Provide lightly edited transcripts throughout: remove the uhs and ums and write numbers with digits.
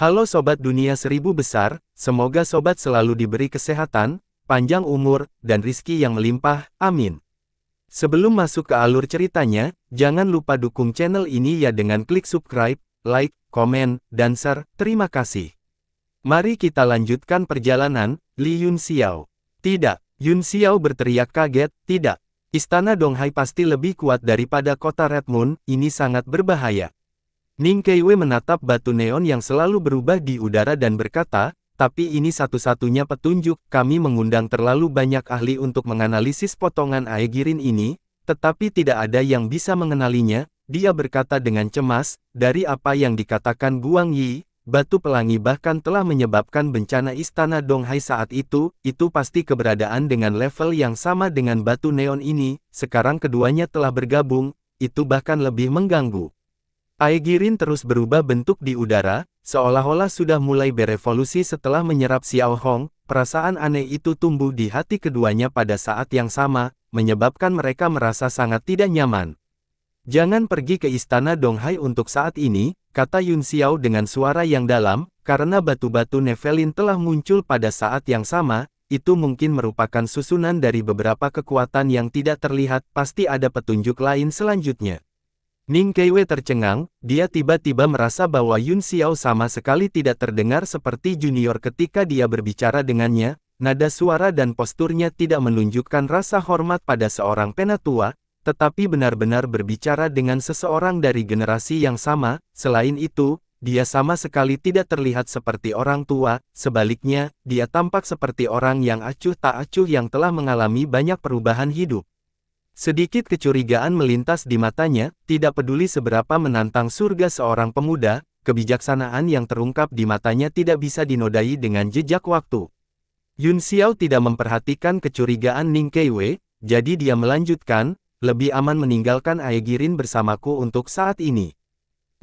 Halo Sobat Dunia Seribu Besar, semoga Sobat selalu diberi kesehatan, panjang umur, dan rizki yang melimpah, amin. Sebelum masuk ke alur ceritanya, jangan lupa dukung channel ini ya dengan klik subscribe, like, komen, dan share, terima kasih. Mari kita lanjutkan perjalanan, Li Yunxiao. Tidak, Yunxiao berteriak kaget, tidak. Istana Donghai pasti lebih kuat daripada kota Red Moon, ini sangat berbahaya. Ning Keiwei menatap batu neon yang selalu berubah di udara dan berkata, tapi ini satu-satunya petunjuk, kami mengundang terlalu banyak ahli untuk menganalisis potongan Aegirin ini, tetapi tidak ada yang bisa mengenalinya, dia berkata dengan cemas, dari apa yang dikatakan Guang Yi, batu pelangi bahkan telah menyebabkan bencana istana Donghai saat itu pasti keberadaan dengan level yang sama dengan batu neon ini, sekarang keduanya telah bergabung, itu bahkan lebih mengganggu. Aegirin terus berubah bentuk di udara, seolah-olah sudah mulai berevolusi setelah menyerap Xiao Hong, perasaan aneh itu tumbuh di hati keduanya pada saat yang sama, menyebabkan mereka merasa sangat tidak nyaman. Jangan pergi ke istana Donghai untuk saat ini, kata Yunxiao dengan suara yang dalam, karena batu-batu Nevelin telah muncul pada saat yang sama, itu mungkin merupakan susunan dari beberapa kekuatan yang tidak terlihat, pasti ada petunjuk lain selanjutnya. Ning Keiwei tercengang, dia tiba-tiba merasa bahwa Yunxiao sama sekali tidak terdengar seperti junior ketika dia berbicara dengannya, nada suara dan posturnya tidak menunjukkan rasa hormat pada seorang penatua, tetapi benar-benar berbicara dengan seseorang dari generasi yang sama, selain itu, dia sama sekali tidak terlihat seperti orang tua, sebaliknya, dia tampak seperti orang yang acuh tak acuh yang telah mengalami banyak perubahan hidup. Sedikit kecurigaan melintas di matanya, tidak peduli seberapa menantang surga seorang pemuda, kebijaksanaan yang terungkap di matanya tidak bisa dinodai dengan jejak waktu. Yunxiao tidak memperhatikan kecurigaan Ning Keiwei, jadi dia melanjutkan, lebih aman meninggalkan Aegirin bersamaku untuk saat ini.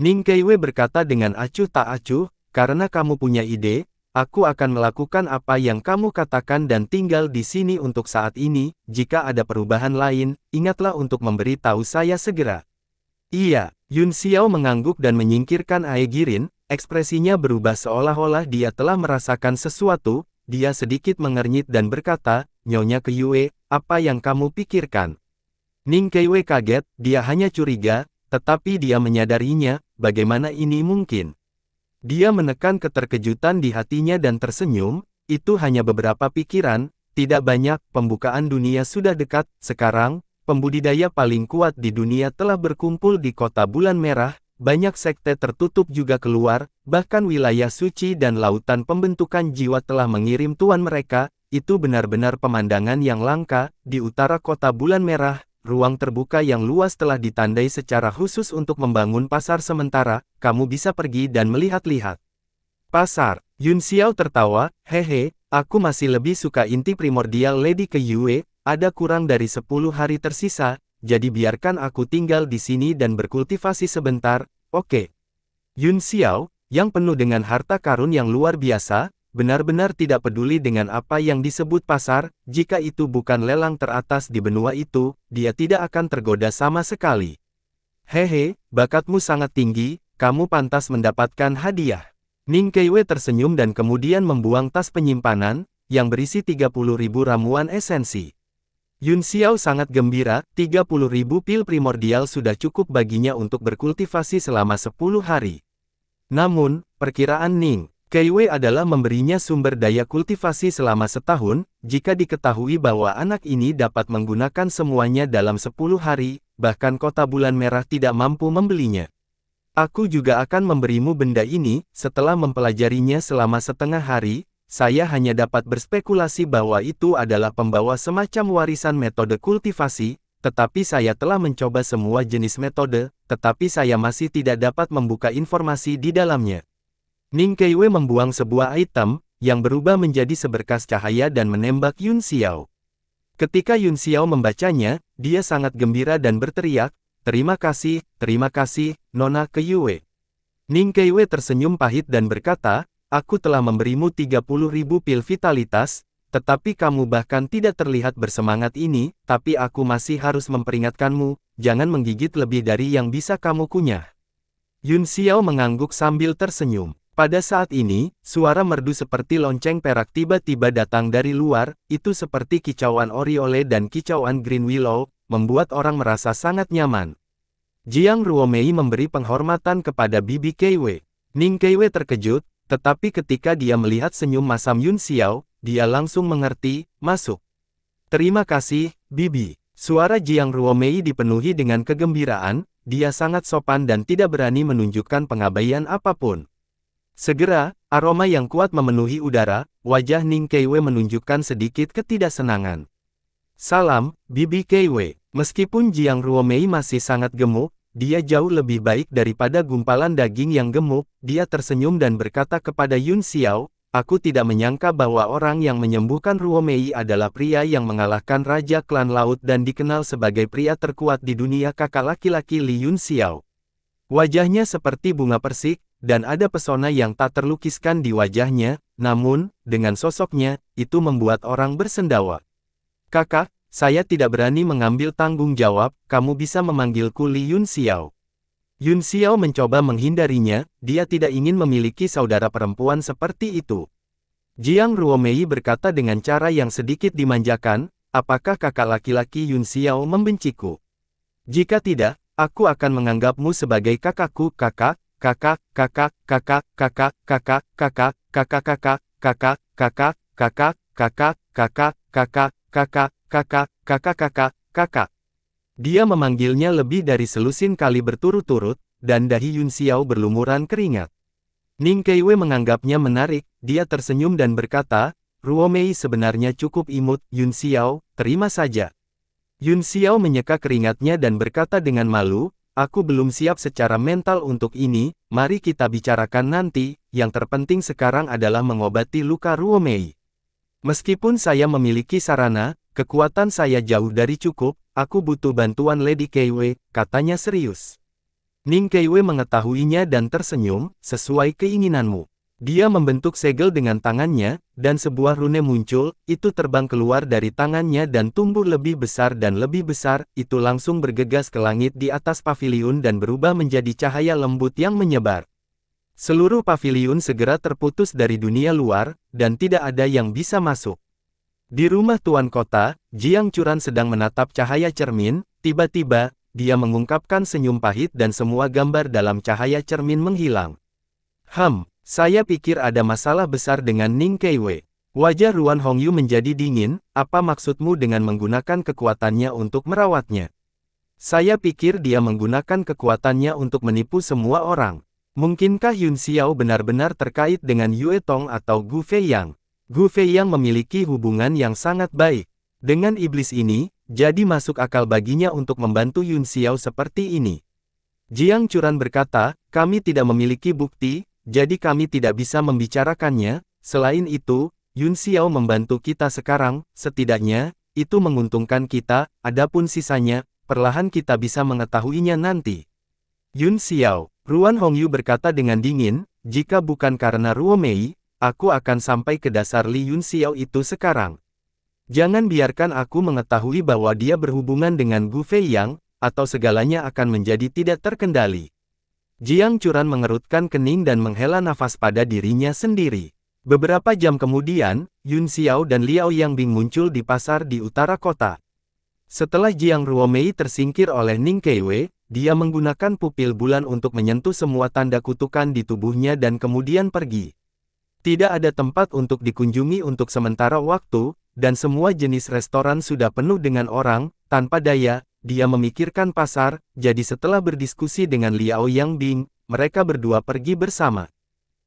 Ning Keiwei berkata dengan acuh tak acuh, karena kamu punya ide, aku akan melakukan apa yang kamu katakan dan tinggal di sini untuk saat ini, jika ada perubahan lain, ingatlah untuk memberi tahu saya segera. Iya, Yunxiao mengangguk dan menyingkirkan Aegirin, ekspresinya berubah seolah-olah dia telah merasakan sesuatu, dia sedikit mengernyit dan berkata, Nyonya Keiwei, apa yang kamu pikirkan? Ning Keiwei kaget, dia hanya curiga, tetapi dia menyadarinya, bagaimana ini mungkin? Dia menekan keterkejutan di hatinya dan tersenyum, itu hanya beberapa pikiran, tidak banyak, pembukaan dunia sudah dekat, sekarang, pembudidaya paling kuat di dunia telah berkumpul di kota Bulan Merah, banyak sekte tertutup juga keluar, bahkan wilayah suci dan lautan pembentukan jiwa telah mengirim tuan mereka, itu benar-benar pemandangan yang langka, di utara kota Bulan Merah. Ruang terbuka yang luas telah ditandai secara khusus untuk membangun pasar sementara, kamu bisa pergi dan melihat-lihat. Pasar, Yunxiao tertawa, hehe, aku masih lebih suka inti primordial Lady Keiwei, ada kurang dari 10 hari tersisa, jadi biarkan aku tinggal di sini dan berkultivasi sebentar, oke. Yunxiao, yang penuh dengan harta karun yang luar biasa, benar-benar tidak peduli dengan apa yang disebut pasar, jika itu bukan lelang teratas di benua itu, dia tidak akan tergoda sama sekali. Hehe, bakatmu sangat tinggi, kamu pantas mendapatkan hadiah. Ning Keiwei tersenyum dan kemudian membuang tas penyimpanan, yang berisi 30.000 ramuan esensi. Yunxiao sangat gembira, 30.000 pil primordial sudah cukup baginya untuk berkultivasi selama 10 hari. Namun, perkiraan Ning Keiwei adalah memberinya sumber daya kultivasi selama setahun, jika diketahui bahwa anak ini dapat menggunakan semuanya dalam 10 hari, bahkan kota Bulan Merah tidak mampu membelinya. Aku juga akan memberimu benda ini, setelah mempelajarinya selama setengah hari, saya hanya dapat berspekulasi bahwa itu adalah pembawa semacam warisan metode kultivasi, tetapi saya telah mencoba semua jenis metode, tetapi saya masih tidak dapat membuka informasi di dalamnya. Ning Keiwei membuang sebuah item, yang berubah menjadi seberkas cahaya dan menembak Yunxiao. Ketika Yunxiao membacanya, dia sangat gembira dan berteriak, terima kasih, Nona Keiwei. Ning Keiwei tersenyum pahit dan berkata, aku telah memberimu 30.000 pil vitalitas, tetapi kamu bahkan tidak terlihat bersemangat ini, tapi aku masih harus memperingatkanmu, jangan menggigit lebih dari yang bisa kamu kunyah. Yunxiao mengangguk sambil tersenyum. Pada saat ini, suara merdu seperti lonceng perak tiba-tiba datang dari luar, itu seperti kicauan Oriole dan kicauan Green Willow, membuat orang merasa sangat nyaman. Jiang Ruomei memberi penghormatan kepada Bibi Keiwei. Ning Keiwei terkejut, tetapi ketika dia melihat senyum masam Yun Xiao, dia langsung mengerti, masuk. Terima kasih, Bibi. Suara Jiang Ruomei dipenuhi dengan kegembiraan, dia sangat sopan dan tidak berani menunjukkan pengabaian apapun. Segera, aroma yang kuat memenuhi udara, wajah Ning Keiwei menunjukkan sedikit ketidaksenangan. Salam, Bibi Keiwei. Meskipun Jiang Ruomei masih sangat gemuk, dia jauh lebih baik daripada gumpalan daging yang gemuk. Dia tersenyum dan berkata kepada Yun Xiao, aku tidak menyangka bahwa orang yang menyembuhkan Ruomei adalah pria yang mengalahkan Raja Klan Laut dan dikenal sebagai pria terkuat di dunia. Kakak laki-laki Li Yun Xiao. Wajahnya seperti bunga persik, dan ada pesona yang tak terlukiskan di wajahnya, namun, dengan sosoknya, itu membuat orang bersendawa. Kakak, saya tidak berani mengambil tanggung jawab, kamu bisa memanggilku Li Yun Xiao. Yun Xiao mencoba menghindarinya, dia tidak ingin memiliki saudara perempuan seperti itu. Jiang Ruomei berkata dengan cara yang sedikit dimanjakan, apakah kakak laki-laki Yun Xiao membenciku? Jika tidak, aku akan menganggapmu sebagai kakakku. Kakak, kakak, kakak, kakak, kakak, kakak, kakak, kakak, kakak, kakak, kakak, kakak, kakak, kakak, kakak, kakak, kakak, kakak, kakak, kakak. Dia memanggilnya lebih dari selusin kali berturut-turut, dan dahi Yun Xiao berlumuran keringat. Ning Keiwei menganggapnya menarik, dia tersenyum dan berkata, Ruomei sebenarnya cukup imut, Yun Xiao, terima saja. Yun Xiao menyeka keringatnya dan berkata dengan malu, aku belum siap secara mental untuk ini, mari kita bicarakan nanti, yang terpenting sekarang adalah mengobati luka Ruomei. Meskipun saya memiliki sarana, kekuatan saya jauh dari cukup, aku butuh bantuan Lady Keiwei, katanya serius. Ning Keiwei mengetahuinya dan tersenyum, sesuai keinginanmu. Dia membentuk segel dengan tangannya, dan sebuah rune muncul, itu terbang keluar dari tangannya dan tumbuh lebih besar dan lebih besar, itu langsung bergegas ke langit di atas paviliun dan berubah menjadi cahaya lembut yang menyebar. Seluruh paviliun segera terputus dari dunia luar, dan tidak ada yang bisa masuk. Di rumah Tuan Kota, Jiang Churan sedang menatap cahaya cermin, tiba-tiba, dia mengungkapkan senyum pahit dan semua gambar dalam cahaya cermin menghilang. Saya pikir ada masalah besar dengan Ning Keiwei. Wajah Ruan Hongyu menjadi dingin, apa maksudmu dengan menggunakan kekuatannya untuk merawatnya? Saya pikir dia menggunakan kekuatannya untuk menipu semua orang. Mungkinkah Yun Xiao benar-benar terkait dengan Yue Tong atau Gu Feiyang? Gu Feiyang memiliki hubungan yang sangat baik dengan iblis ini, jadi masuk akal baginya untuk membantu Yun Xiao seperti ini. Jiang Churan berkata, kami tidak memiliki bukti, jadi kami tidak bisa membicarakannya. Selain itu, Yun Xiao membantu kita sekarang, setidaknya, itu menguntungkan kita, adapun sisanya, perlahan kita bisa mengetahuinya nanti. Yun Xiao, Ruan Hongyu berkata dengan dingin, jika bukan karena Ruomei, aku akan sampai ke dasar Li Yun Xiao itu sekarang. Jangan biarkan aku mengetahui bahwa dia berhubungan dengan Gu Feiyang, atau segalanya akan menjadi tidak terkendali. Jiang Churan mengerutkan kening dan menghela nafas pada dirinya sendiri. Beberapa jam kemudian, Yun Xiao dan Liao Yangbing muncul di pasar di utara kota. Setelah Jiang Ruomei tersingkir oleh Ning Keiwei, dia menggunakan pupil bulan untuk menyentuh semua tanda kutukan di tubuhnya dan kemudian pergi. Tidak ada tempat untuk dikunjungi untuk sementara waktu, dan semua jenis restoran sudah penuh dengan orang. Tanpa daya, dia memikirkan pasar, jadi setelah berdiskusi dengan Liao Yangbing, mereka berdua pergi bersama.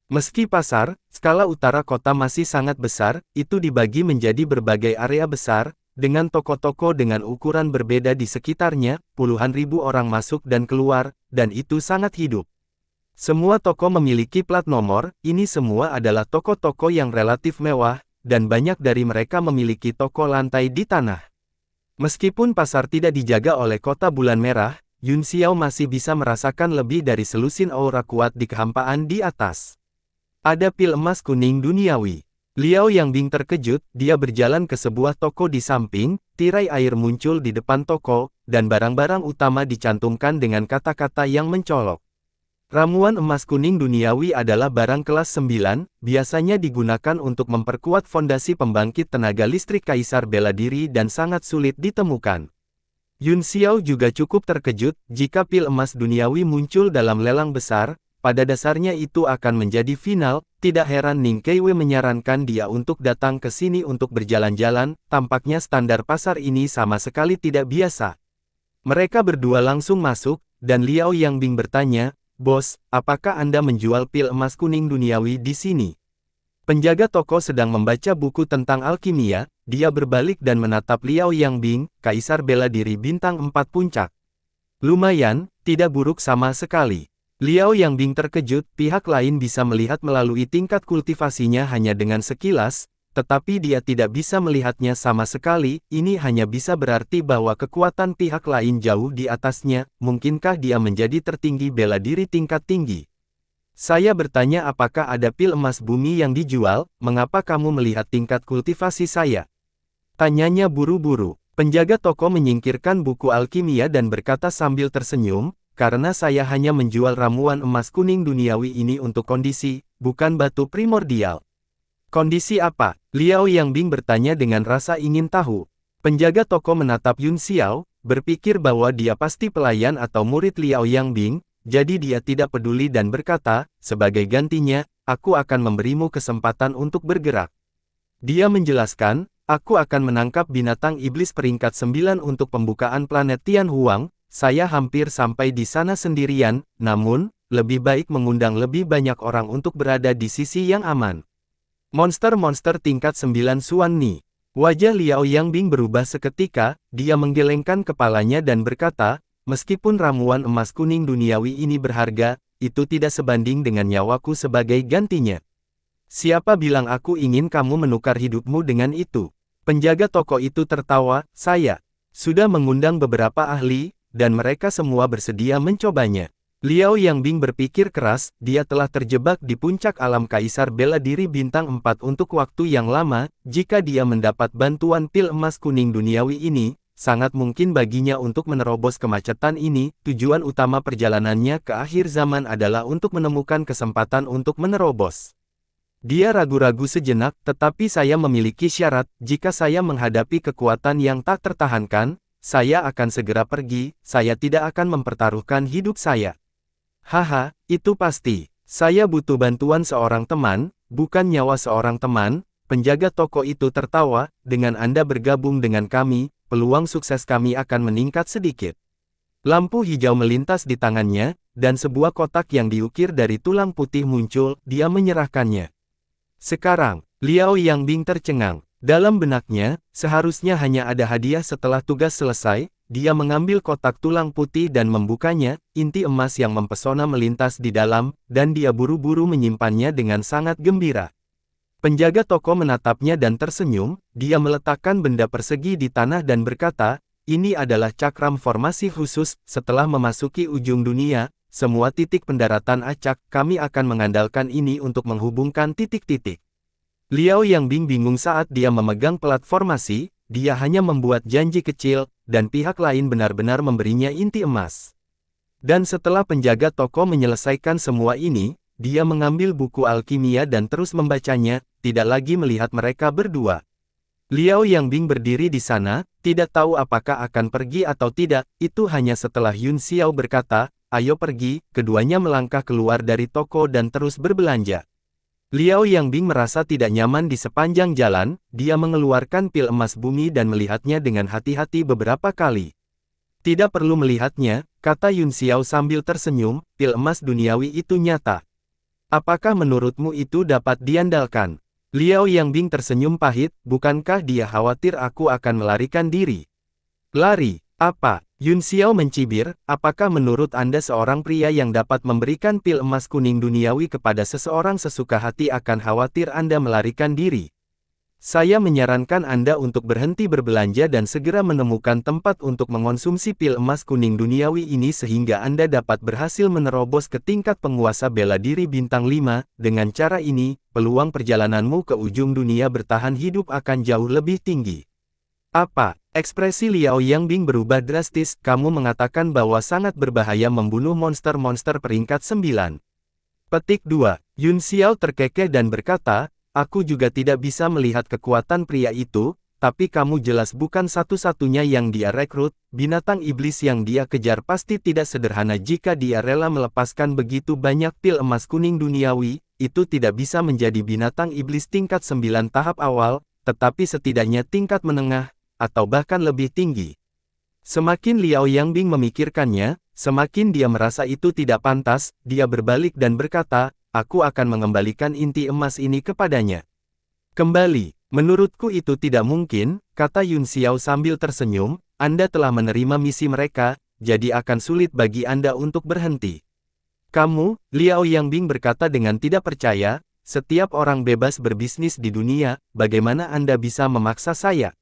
Meski pasar, skala utara kota masih sangat besar, itu dibagi menjadi berbagai area besar, dengan toko-toko dengan ukuran berbeda di sekitarnya, puluhan ribu orang masuk dan keluar, dan itu sangat hidup. Semua toko memiliki plat nomor, ini semua adalah toko-toko yang relatif mewah, dan banyak dari mereka memiliki toko lantai di tanah. Meskipun pasar tidak dijaga oleh kota bulan merah, Yun Xiao masih bisa merasakan lebih dari selusin aura kuat di kehampaan di atas. Ada pil emas kuning duniawi. Liao Yangbing terkejut, dia berjalan ke sebuah toko di samping, tirai air muncul di depan toko, dan barang-barang utama dicantumkan dengan kata-kata yang mencolok. Ramuan emas kuning duniawi adalah barang kelas 9, biasanya digunakan untuk memperkuat fondasi pembangkit tenaga listrik kaisar bela diri dan sangat sulit ditemukan. Yun Xiao juga cukup terkejut jika pil emas duniawi muncul dalam lelang besar, pada dasarnya itu akan menjadi final, tidak heran Ning Keiwei menyarankan dia untuk datang ke sini untuk berjalan-jalan, tampaknya standar pasar ini sama sekali tidak biasa. Mereka berdua langsung masuk, dan Liao Yangbing bertanya, "Bos, apakah Anda menjual pil emas kuning duniawi di sini?" Penjaga toko sedang membaca buku tentang alkimia, dia berbalik dan menatap Liao Yangbing, Kaisar Bela Diri Bintang 4 Puncak. Lumayan, tidak buruk sama sekali. Liao Yangbing terkejut, pihak lain bisa melihat melalui tingkat kultivasinya hanya dengan sekilas, tetapi dia tidak bisa melihatnya sama sekali, ini hanya bisa berarti bahwa kekuatan pihak lain jauh di atasnya, mungkinkah dia menjadi tertinggi bela diri tingkat tinggi? Saya bertanya apakah ada pil emas bumi yang dijual, mengapa kamu melihat tingkat kultivasi saya? Tanyanya buru-buru. Penjaga toko menyingkirkan buku alkimia dan berkata sambil tersenyum, karena saya hanya menjual ramuan emas kuning duniawi ini untuk kondisi, bukan batu primordial. Kondisi apa? Liao Yangbing bertanya dengan rasa ingin tahu. Penjaga toko menatap Yun Xiao, berpikir bahwa dia pasti pelayan atau murid Liao Yangbing, jadi dia tidak peduli dan berkata, sebagai gantinya, aku akan memberimu kesempatan untuk bergerak. Dia menjelaskan, aku akan menangkap binatang iblis peringkat 9 untuk pembukaan planet Tianhuang, saya hampir sampai di sana sendirian, namun, lebih baik mengundang lebih banyak orang untuk berada di sisi yang aman. Monster-monster tingkat 9 Xuan Ni. Wajah Liao Yangbing berubah seketika, dia menggelengkan kepalanya dan berkata, meskipun ramuan emas kuning duniawi ini berharga, itu tidak sebanding dengan nyawaku sebagai gantinya. Siapa bilang aku ingin kamu menukar hidupmu dengan itu? Penjaga toko itu tertawa, saya sudah mengundang beberapa ahli, dan mereka semua bersedia mencobanya. Liao Yangbing berpikir keras, dia telah terjebak di puncak alam Kaisar Bela Diri Bintang 4 untuk waktu yang lama, jika dia mendapat bantuan pil emas kuning duniawi ini, sangat mungkin baginya untuk menerobos kemacetan ini, tujuan utama perjalanannya ke akhir zaman adalah untuk menemukan kesempatan untuk menerobos. Dia ragu-ragu sejenak, tetapi saya memiliki syarat, jika saya menghadapi kekuatan yang tak tertahankan, saya akan segera pergi, saya tidak akan mempertaruhkan hidup saya. Haha, itu pasti. Saya butuh bantuan seorang teman, bukan nyawa seorang teman. Penjaga toko itu tertawa, dengan Anda bergabung dengan kami, peluang sukses kami akan meningkat sedikit. Lampu hijau melintas di tangannya, dan sebuah kotak yang diukir dari tulang putih muncul, dia menyerahkannya. Sekarang, Liao Yangbing tercengang. Dalam benaknya, seharusnya hanya ada hadiah setelah tugas selesai. Dia mengambil kotak tulang putih dan membukanya, inti emas yang mempesona melintas di dalam, dan dia buru-buru menyimpannya dengan sangat gembira. Penjaga toko menatapnya dan tersenyum, dia meletakkan benda persegi di tanah dan berkata, ini adalah cakram formasi khusus, setelah memasuki ujung dunia, semua titik pendaratan acak, kami akan mengandalkan ini untuk menghubungkan titik-titik. Liao Yangbing bingung saat dia memegang pelat formasi, dia hanya membuat janji kecil, dan pihak lain benar-benar memberinya inti emas. Dan setelah penjaga toko menyelesaikan semua ini, dia mengambil buku alkimia dan terus membacanya, tidak lagi melihat mereka berdua. Liao Yangbing berdiri di sana, tidak tahu apakah akan pergi atau tidak, itu hanya setelah Yun Xiao berkata, ayo pergi, keduanya melangkah keluar dari toko dan terus berbelanja. Liao Yangbing merasa tidak nyaman di sepanjang jalan, dia mengeluarkan pil emas bumi dan melihatnya dengan hati-hati beberapa kali. Tidak perlu melihatnya, kata Yun Xiao sambil tersenyum, pil emas duniawi itu nyata. Apakah menurutmu itu dapat diandalkan? Liao Yangbing tersenyum pahit, bukankah dia khawatir aku akan melarikan diri? Lari, apa? Yun Xiao mencibir, apakah menurut Anda seorang pria yang dapat memberikan pil emas kuning duniawi kepada seseorang sesuka hati akan khawatir Anda melarikan diri? Saya menyarankan Anda untuk berhenti berbelanja dan segera menemukan tempat untuk mengonsumsi pil emas kuning duniawi ini sehingga Anda dapat berhasil menerobos ke tingkat penguasa bela diri bintang 5, dengan cara ini, peluang perjalananmu ke ujung dunia bertahan hidup akan jauh lebih tinggi. Apa? Ekspresi Liao Yangbing berubah drastis, kamu mengatakan bahwa sangat berbahaya membunuh monster-monster peringkat 9. Petik 2. Yun Xiao terkekeh dan berkata, aku juga tidak bisa melihat kekuatan pria itu, tapi kamu jelas bukan satu-satunya yang dia rekrut, binatang iblis yang dia kejar pasti tidak sederhana jika dia rela melepaskan begitu banyak pil emas kuning duniawi, itu tidak bisa menjadi binatang iblis tingkat 9 tahap awal, tetapi setidaknya tingkat menengah, atau bahkan lebih tinggi. Semakin Liao Yangbing memikirkannya, semakin dia merasa itu tidak pantas, dia berbalik dan berkata, aku akan mengembalikan inti emas ini kepadanya. Kembali, menurutku itu tidak mungkin, kata Yun Xiao sambil tersenyum, Anda telah menerima misi mereka, jadi akan sulit bagi Anda untuk berhenti. Kamu, Liao Yangbing berkata dengan tidak percaya, setiap orang bebas berbisnis di dunia, bagaimana Anda bisa memaksa saya?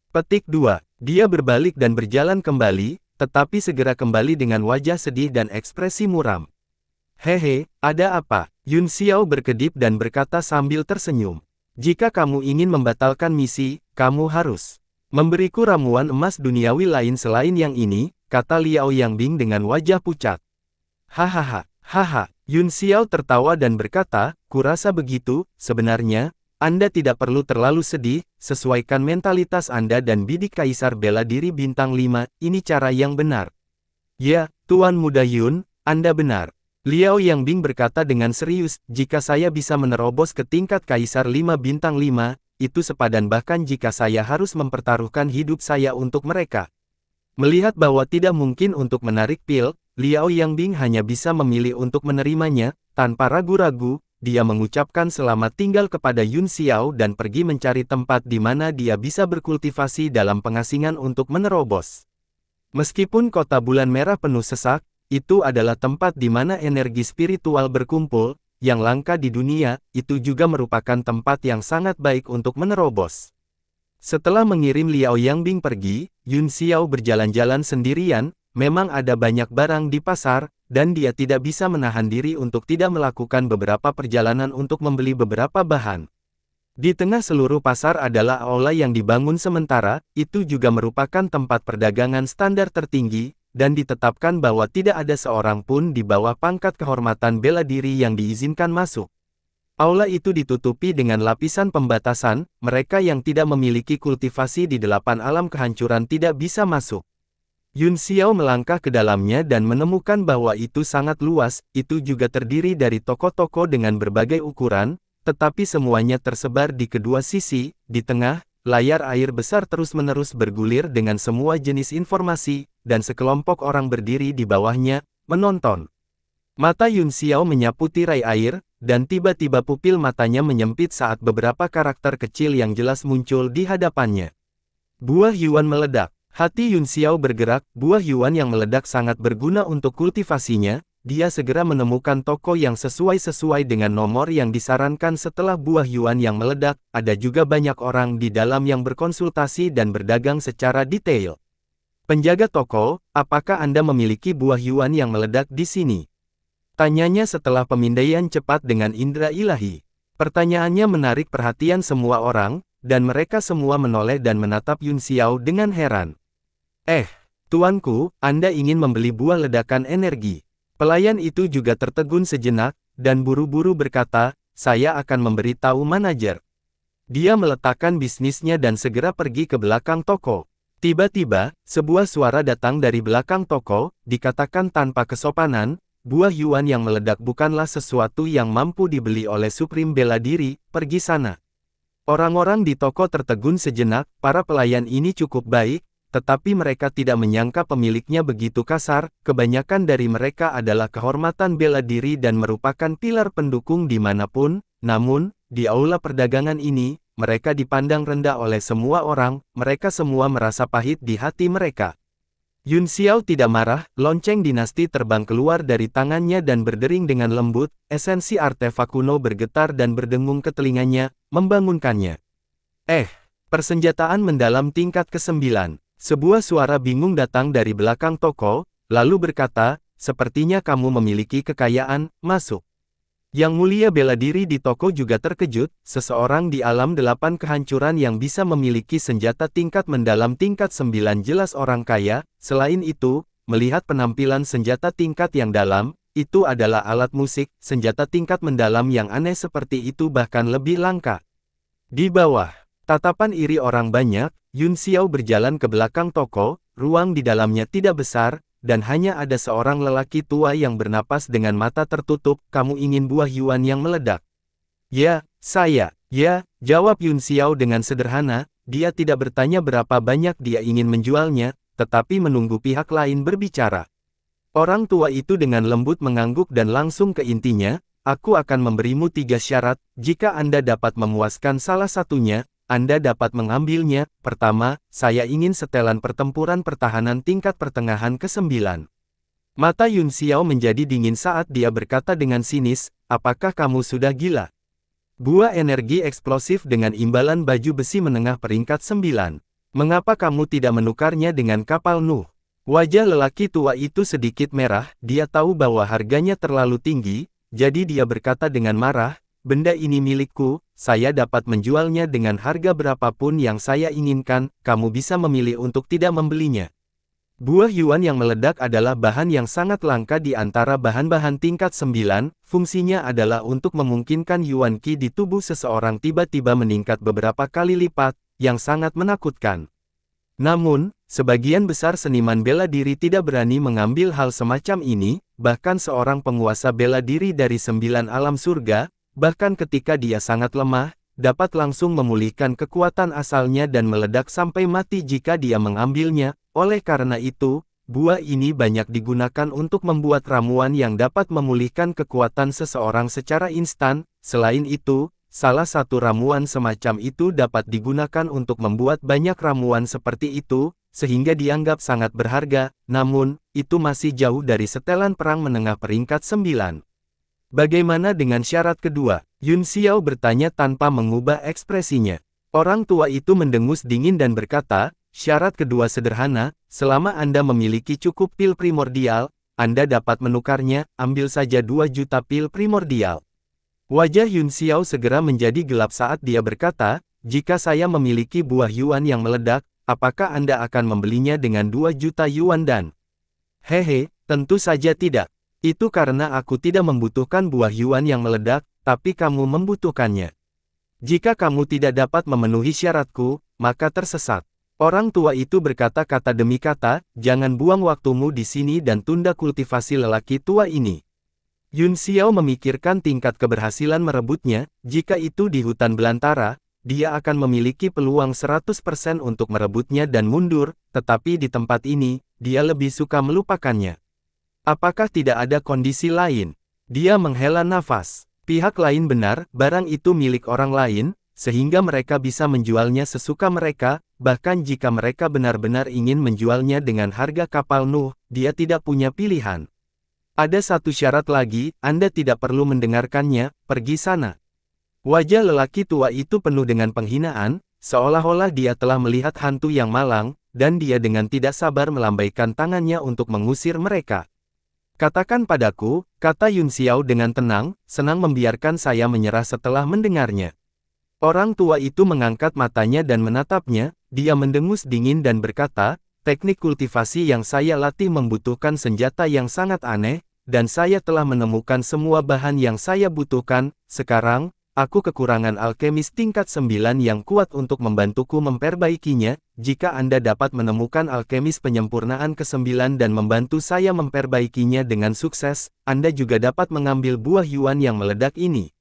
Petik 2. Dia berbalik dan berjalan kembali, tetapi segera kembali dengan wajah sedih dan ekspresi muram. Hehe, ada apa? Yun Xiao berkedip dan berkata sambil tersenyum. Jika kamu ingin membatalkan misi, kamu harus memberiku ramuan emas duniawi lain selain yang ini, kata Liao Yangbing dengan wajah pucat. Hahaha, haha. Yun Xiao tertawa dan berkata, kurasa begitu, sebenarnya, Anda tidak perlu terlalu sedih, sesuaikan mentalitas Anda dan bidik Kaisar Bela Diri Bintang 5, ini cara yang benar. Ya, Tuan Muda Yun, Anda benar. Liao Yangbing berkata dengan serius, jika saya bisa menerobos ke tingkat Kaisar 5 Bintang 5, itu sepadan bahkan jika saya harus mempertaruhkan hidup saya untuk mereka. Melihat bahwa tidak mungkin untuk menarik pil, Liao Yangbing hanya bisa memilih untuk menerimanya, tanpa ragu-ragu. Dia mengucapkan selamat tinggal kepada Yun Xiao dan pergi mencari tempat di mana dia bisa berkultivasi dalam pengasingan untuk menerobos. Meskipun kota bulan merah penuh sesak, itu adalah tempat di mana energi spiritual berkumpul, yang langka di dunia, itu juga merupakan tempat yang sangat baik untuk menerobos. Setelah mengirim Liao Yangbing pergi, Yun Xiao berjalan-jalan sendirian, memang ada banyak barang di pasar, dan dia tidak bisa menahan diri untuk tidak melakukan beberapa perjalanan untuk membeli beberapa bahan. Di tengah seluruh pasar adalah aula yang dibangun sementara, itu juga merupakan tempat perdagangan standar tertinggi, dan ditetapkan bahwa tidak ada seorang pun di bawah pangkat kehormatan bela diri yang diizinkan masuk. Aula itu ditutupi dengan lapisan pembatasan, mereka yang tidak memiliki kultivasi di 8 alam kehancuran tidak bisa masuk. Yun Xiao melangkah ke dalamnya dan menemukan bahwa itu sangat luas, itu juga terdiri dari toko-toko dengan berbagai ukuran, tetapi semuanya tersebar di kedua sisi, di tengah, layar air besar terus-menerus bergulir dengan semua jenis informasi, dan sekelompok orang berdiri di bawahnya, menonton. Mata Yun Xiao menyapu tirai air, dan tiba-tiba pupil matanya menyempit saat beberapa karakter kecil yang jelas muncul di hadapannya. Buah Yuan meledak. Hati Yun Xiao bergerak, buah Yuan yang meledak sangat berguna untuk kultivasinya, dia segera menemukan toko yang sesuai dengan nomor yang disarankan setelah buah Yuan yang meledak, ada juga banyak orang di dalam yang berkonsultasi dan berdagang secara detail. Penjaga toko, apakah Anda memiliki buah Yuan yang meledak di sini? Tanyanya setelah pemindaian cepat dengan indera ilahi. Pertanyaannya menarik perhatian semua orang, dan mereka semua menoleh dan menatap Yun Xiao dengan heran. Tuanku, Anda ingin membeli buah ledakan energi. Pelayan itu juga tertegun sejenak, dan buru-buru berkata, saya akan memberitahu manajer. Dia meletakkan bisnisnya dan segera pergi ke belakang toko. Tiba-tiba, sebuah suara datang dari belakang toko, dikatakan tanpa kesopanan, buah Yuan yang meledak bukanlah sesuatu yang mampu dibeli oleh Supreme Bela Diri, pergi sana. Orang-orang di toko tertegun sejenak, para pelayan ini cukup baik, tetapi mereka tidak menyangka pemiliknya begitu kasar, kebanyakan dari mereka adalah kehormatan bela diri dan merupakan pilar pendukung dimanapun, namun, di aula perdagangan ini, mereka dipandang rendah oleh semua orang, mereka semua merasa pahit di hati mereka. Yun Xiao tidak marah, lonceng dinasti terbang keluar dari tangannya dan berdering dengan lembut, esensi artefak kuno bergetar dan berdengung ke telinganya, membangunkannya. Persenjataan mendalam tingkat ke-9. Sebuah suara bingung datang dari belakang toko, lalu berkata, sepertinya kamu memiliki kekayaan, masuk. Yang mulia bela diri di toko juga terkejut, seseorang di alam 8 kehancuran yang bisa memiliki senjata tingkat mendalam tingkat 9 jelas orang kaya. Selain itu, melihat penampilan senjata tingkat yang dalam, itu adalah alat musik, senjata tingkat mendalam yang aneh seperti itu bahkan lebih langka. Di bawah tatapan iri orang banyak, Yun Xiao berjalan ke belakang toko, ruang di dalamnya tidak besar, dan hanya ada seorang lelaki tua yang bernapas dengan mata tertutup. Kamu ingin buah Yuan yang meledak? Ya, saya. Ya, jawab Yun Xiao dengan sederhana. Dia tidak bertanya berapa banyak dia ingin menjualnya, tetapi menunggu pihak lain berbicara. Orang tua itu dengan lembut mengangguk dan langsung ke intinya. Aku akan memberimu 3 syarat. Jika Anda dapat memuaskan salah satunya, Anda dapat mengambilnya. Pertama, saya ingin setelan pertempuran pertahanan tingkat pertengahan ke-9. Mata Yun Xiao menjadi dingin saat dia berkata dengan sinis, apakah kamu sudah gila? Buah energi eksplosif dengan imbalan baju besi menengah peringkat 9. Mengapa kamu tidak menukarnya dengan kapal Nuh? Wajah lelaki tua itu sedikit merah, dia tahu bahwa harganya terlalu tinggi, jadi dia berkata dengan marah, benda ini milikku, saya dapat menjualnya dengan harga berapapun yang saya inginkan, kamu bisa memilih untuk tidak membelinya. Buah Yuan yang meledak adalah bahan yang sangat langka di antara bahan-bahan tingkat 9, fungsinya adalah untuk memungkinkan Yuan Qi di tubuh seseorang tiba-tiba meningkat beberapa kali lipat, yang sangat menakutkan. Namun, sebagian besar seniman bela diri tidak berani mengambil hal semacam ini, bahkan seorang penguasa bela diri dari 9 alam surga, bahkan ketika dia sangat lemah, dapat langsung memulihkan kekuatan asalnya dan meledak sampai mati jika dia mengambilnya. Oleh karena itu, buah ini banyak digunakan untuk membuat ramuan yang dapat memulihkan kekuatan seseorang secara instan. Selain itu, salah satu ramuan semacam itu dapat digunakan untuk membuat banyak ramuan seperti itu, sehingga dianggap sangat berharga. Namun, itu masih jauh dari setelan perang menengah peringkat 9. Bagaimana dengan syarat kedua? Yun Xiao bertanya tanpa mengubah ekspresinya. Orang tua itu mendengus dingin dan berkata, syarat kedua sederhana, selama Anda memiliki cukup pil primordial, Anda dapat menukarnya, ambil saja 2 juta pil primordial. Wajah Yun Xiao segera menjadi gelap saat dia berkata, jika saya memiliki buah Yuan yang meledak, apakah Anda akan membelinya dengan 2 juta Yuan dan? Hehe, tentu saja tidak. Itu karena aku tidak membutuhkan buah Yuan yang meledak, tapi kamu membutuhkannya. Jika kamu tidak dapat memenuhi syaratku, maka tersesat. Orang tua itu berkata kata demi kata, jangan buang waktumu di sini dan tunda kultivasi lelaki tua ini. Yun Xiao memikirkan tingkat keberhasilan merebutnya, jika itu di hutan belantara, dia akan memiliki peluang 100% untuk merebutnya dan mundur, tetapi di tempat ini, dia lebih suka melupakannya. Apakah tidak ada kondisi lain? Dia menghela nafas. Pihak lain benar, barang itu milik orang lain, sehingga mereka bisa menjualnya sesuka mereka, bahkan jika mereka benar-benar ingin menjualnya dengan harga kapal Nuh, dia tidak punya pilihan. Ada satu syarat lagi, Anda tidak perlu mendengarkannya, pergi sana. Wajah lelaki tua itu penuh dengan penghinaan, seolah-olah dia telah melihat hantu yang malang, dan dia dengan tidak sabar melambaikan tangannya untuk mengusir mereka. Katakan padaku, kata Yun Xiao dengan tenang, senang membiarkan saya menyerah setelah mendengarnya. Orang tua itu mengangkat matanya dan menatapnya, dia mendengus dingin dan berkata, teknik kultivasi yang saya latih membutuhkan senjata yang sangat aneh, dan saya telah menemukan semua bahan yang saya butuhkan. Sekarang, aku kekurangan alkemis tingkat 9 yang kuat untuk membantuku memperbaikinya. Jika Anda dapat menemukan alkemis penyempurnaan ke-9 dan membantu saya memperbaikinya dengan sukses, Anda juga dapat mengambil buah Yuan yang meledak ini.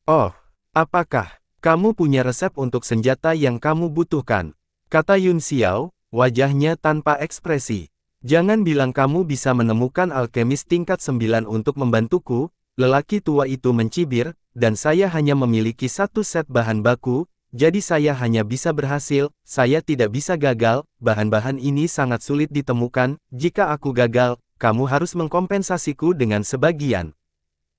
Oh, apakah kamu punya resep untuk senjata yang kamu butuhkan? Kata Yun Xiao, wajahnya tanpa ekspresi. Jangan bilang kamu bisa menemukan alkemis tingkat 9 untuk membantuku. Lelaki tua itu mencibir, dan saya hanya memiliki 1 set bahan baku, jadi saya hanya bisa berhasil, saya tidak bisa gagal, bahan-bahan ini sangat sulit ditemukan, jika aku gagal, kamu harus mengkompensasiku dengan sebagian.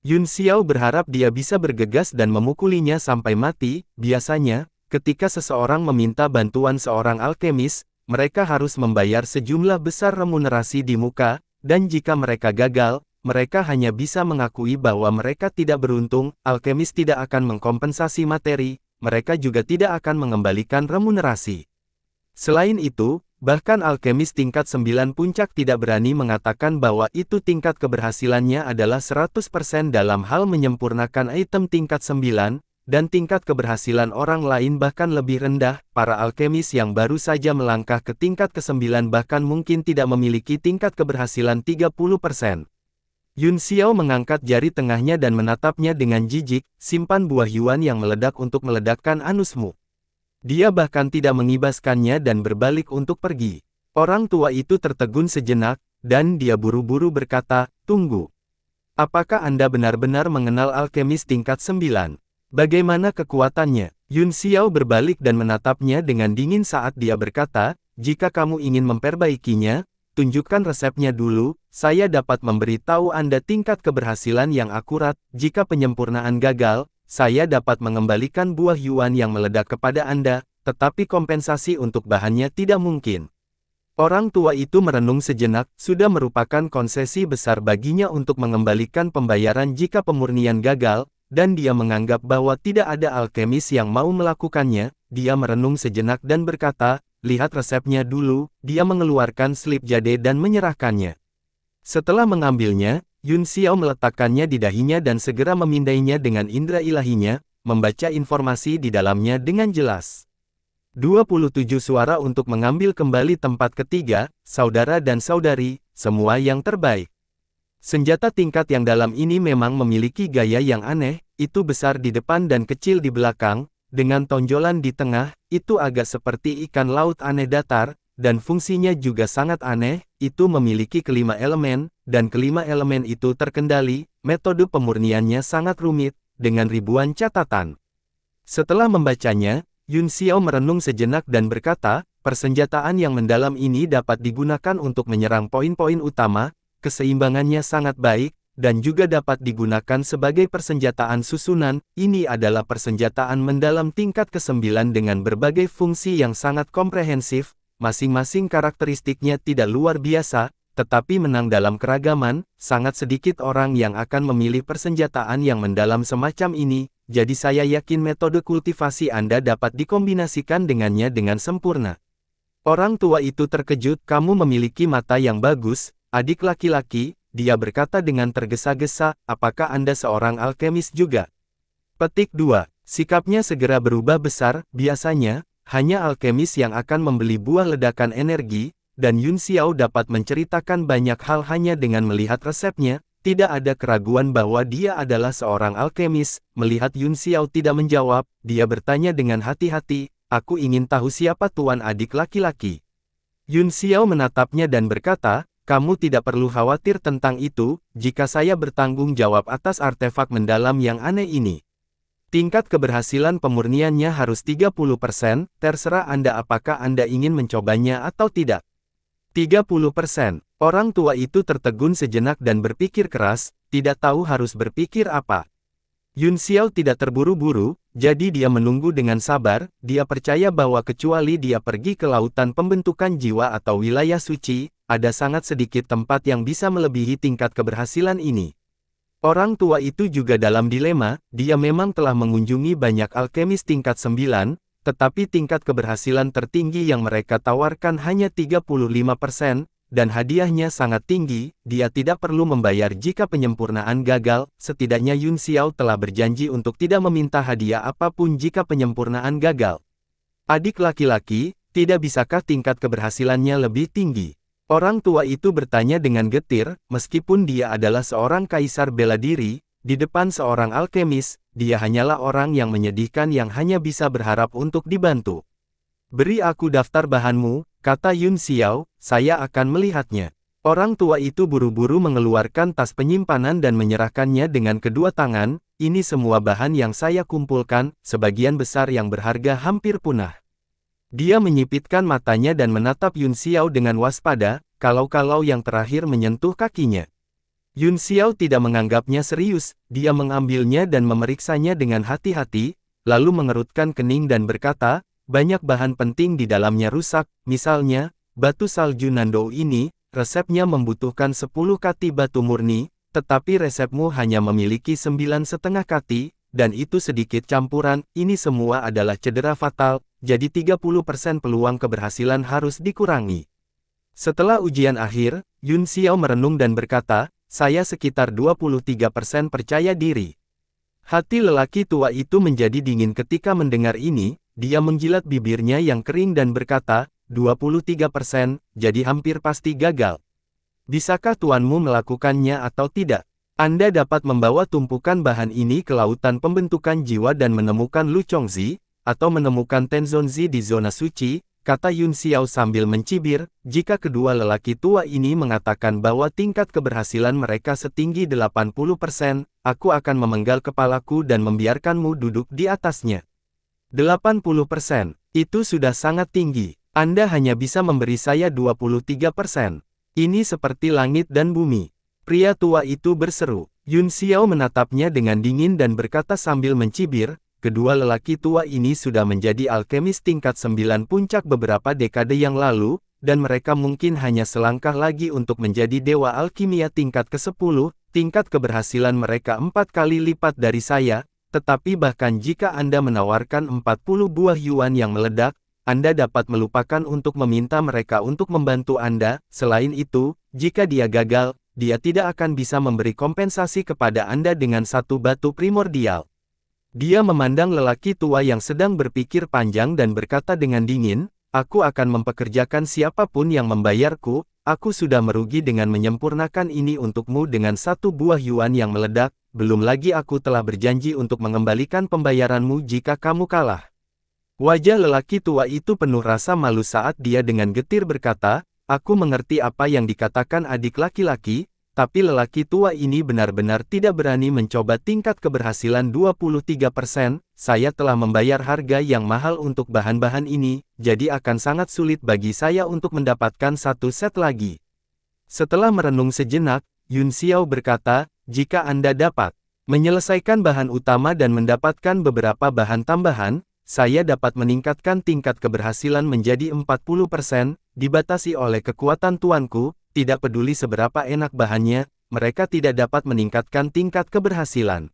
Yun Xiao berharap dia bisa bergegas dan memukulinya sampai mati. Biasanya, ketika seseorang meminta bantuan seorang alkemis, mereka harus membayar sejumlah besar remunerasi di muka, dan jika mereka gagal, mereka hanya bisa mengakui bahwa mereka tidak beruntung, alkemis tidak akan mengkompensasi materi, mereka juga tidak akan mengembalikan remunerasi. Selain itu, bahkan alkemis tingkat 9 puncak tidak berani mengatakan bahwa itu tingkat keberhasilannya adalah 100% dalam hal menyempurnakan item tingkat 9, dan tingkat keberhasilan orang lain bahkan lebih rendah. Para alkemis yang baru saja melangkah ke tingkat ke-9 bahkan mungkin tidak memiliki tingkat keberhasilan 30%. Yun Xiao mengangkat jari tengahnya dan menatapnya dengan jijik, simpan buah Yuan yang meledak untuk meledakkan anusmu. Dia bahkan tidak mengibaskannya dan berbalik untuk pergi. Orang tua itu tertegun sejenak, dan dia buru-buru berkata, "Tunggu. Apakah Anda benar-benar mengenal alkemis tingkat 9? Bagaimana kekuatannya?" Yun Xiao berbalik dan menatapnya dengan dingin saat dia berkata, "Jika kamu ingin memperbaikinya, tunjukkan resepnya dulu, saya dapat memberitahu Anda tingkat keberhasilan yang akurat. Jika penyempurnaan gagal, saya dapat mengembalikan buah Yuan yang meledak kepada Anda, tetapi kompensasi untuk bahannya tidak mungkin." Orang tua itu merenung sejenak, sudah merupakan konsesi besar baginya untuk mengembalikan pembayaran jika pemurnian gagal, dan dia menganggap bahwa tidak ada alkemis yang mau melakukannya. Dia merenung sejenak dan berkata, "Lihat resepnya dulu." Dia mengeluarkan slip jade dan menyerahkannya. Setelah mengambilnya, Yun Xiao meletakkannya di dahinya dan segera memindainya dengan indera ilahinya, membaca informasi di dalamnya dengan jelas. 27 suara untuk mengambil kembali tempat ketiga, saudara dan saudari, semua yang terbaik. Senjata tingkat yang dalam ini memang memiliki gaya yang aneh, itu besar di depan dan kecil di belakang, dengan tonjolan di tengah, itu agak seperti ikan laut aneh datar, dan fungsinya juga sangat aneh, itu memiliki kelima elemen, dan kelima elemen itu terkendali, metode pemurniannya sangat rumit, dengan ribuan catatan. Setelah membacanya, Yun Xiao merenung sejenak dan berkata, persenjataan yang mendalam ini dapat digunakan untuk menyerang poin-poin utama, keseimbangannya sangat baik, dan juga dapat digunakan sebagai persenjataan susunan. Ini adalah persenjataan mendalam tingkat ke-9 dengan berbagai fungsi yang sangat komprehensif, masing-masing karakteristiknya tidak luar biasa, tetapi menang dalam keragaman. Sangat sedikit orang yang akan memilih persenjataan yang mendalam semacam ini, jadi saya yakin metode kultivasi Anda dapat dikombinasikan dengannya dengan sempurna. Orang tua itu terkejut. "Kamu memiliki mata yang bagus, adik laki-laki," dia berkata dengan tergesa-gesa, "apakah Anda seorang alkemis juga?" Petik 2. Sikapnya segera berubah besar. Biasanya, hanya alkemis yang akan membeli buah ledakan energi, dan Yun Xiao dapat menceritakan banyak hal hanya dengan melihat resepnya. Tidak ada keraguan bahwa dia adalah seorang alkemis. Melihat Yun Xiao tidak menjawab, dia bertanya dengan hati-hati, "Aku ingin tahu siapa tuan adik laki-laki." Yun Xiao menatapnya dan berkata, "Kamu tidak perlu khawatir tentang itu, jika saya bertanggung jawab atas artefak mendalam yang aneh ini. Tingkat keberhasilan pemurniannya harus 30%, terserah Anda apakah Anda ingin mencobanya atau tidak." 30%. Orang tua itu tertegun sejenak dan berpikir keras, tidak tahu harus berpikir apa. Yun Xiao tidak terburu-buru, jadi dia menunggu dengan sabar. Dia percaya bahwa kecuali dia pergi ke lautan pembentukan jiwa atau wilayah suci, ada sangat sedikit tempat yang bisa melebihi tingkat keberhasilan ini. Orang tua itu juga dalam dilema. Dia memang telah mengunjungi banyak alkemis tingkat 9, tetapi tingkat keberhasilan tertinggi yang mereka tawarkan hanya 35%, dan hadiahnya sangat tinggi. Dia tidak perlu membayar jika penyempurnaan gagal. Setidaknya Yun Xiao telah berjanji untuk tidak meminta hadiah apapun jika penyempurnaan gagal. "Adik laki-laki, tidak bisakah tingkat keberhasilannya lebih tinggi?" Orang tua itu bertanya dengan getir. Meskipun dia adalah seorang kaisar bela diri, di depan seorang alkemis, dia hanyalah orang yang menyedihkan yang hanya bisa berharap untuk dibantu. "Beri aku daftar bahanmu," kata Yun Xiao, "saya akan melihatnya." Orang tua itu buru-buru mengeluarkan tas penyimpanan dan menyerahkannya dengan kedua tangan. "Ini semua bahan yang saya kumpulkan, sebagian besar yang berharga hampir punah." Dia menyipitkan matanya dan menatap Yun Xiao dengan waspada, kalau-kalau yang terakhir menyentuh kakinya. Yun Xiao tidak menganggapnya serius. Dia mengambilnya dan memeriksanya dengan hati-hati, lalu mengerutkan kening dan berkata, "Banyak bahan penting di dalamnya rusak, misalnya, batu salju Nando ini, resepnya membutuhkan 10 kati batu murni, tetapi resepmu hanya memiliki 9,5 kati, dan itu sedikit campuran, ini semua adalah cedera fatal, jadi 30% peluang keberhasilan harus dikurangi. Setelah ujian akhir, Yun Xiao merenung dan berkata, saya sekitar 23% percaya diri. Hati lelaki tua itu menjadi dingin ketika mendengar ini, dia menjilat bibirnya yang kering dan berkata, 23%, jadi hampir pasti gagal. Bisakah tuanmu melakukannya atau tidak? Anda dapat membawa tumpukan bahan ini ke lautan pembentukan jiwa dan menemukan Lu Chongzi, atau menemukan Tenzonzi di zona suci, kata Yun Xiao sambil mencibir. Jika kedua lelaki tua ini mengatakan bahwa tingkat keberhasilan mereka setinggi 80%, aku akan memenggal kepalaku dan membiarkanmu duduk di atasnya. 80%, itu sudah sangat tinggi. Anda hanya bisa memberi saya 23%. Ini seperti langit dan bumi. Pria tua itu berseru. Yun Xiao menatapnya dengan dingin dan berkata sambil mencibir, kedua lelaki tua ini sudah menjadi alkemis tingkat 9 puncak beberapa dekade yang lalu, dan mereka mungkin hanya selangkah lagi untuk menjadi dewa alkimia tingkat ke-10, tingkat keberhasilan mereka 4 kali lipat dari saya, tetapi bahkan jika Anda menawarkan 40 buah yuan yang meledak, Anda dapat melupakan untuk meminta mereka untuk membantu Anda. Selain itu, jika dia gagal, dia tidak akan bisa memberi kompensasi kepada Anda dengan satu batu primordial. Dia memandang lelaki tua yang sedang berpikir panjang dan berkata dengan dingin, aku akan mempekerjakan siapapun yang membayarku, aku sudah merugi dengan menyempurnakan ini untukmu dengan satu buah yuan yang meledak, belum lagi aku telah berjanji untuk mengembalikan pembayaranmu jika kamu kalah. Wajah lelaki tua itu penuh rasa malu saat dia dengan getir berkata, aku mengerti apa yang dikatakan adik laki-laki, tapi lelaki tua ini benar-benar tidak berani mencoba tingkat keberhasilan 23%, saya telah membayar harga yang mahal untuk bahan-bahan ini, jadi akan sangat sulit bagi saya untuk mendapatkan satu set lagi. Setelah merenung sejenak, Yun Xiao berkata, jika Anda dapat menyelesaikan bahan utama dan mendapatkan beberapa bahan tambahan, saya dapat meningkatkan tingkat keberhasilan menjadi 40%, dibatasi oleh kekuatan tuanku, tidak peduli seberapa enak bahannya, mereka tidak dapat meningkatkan tingkat keberhasilan.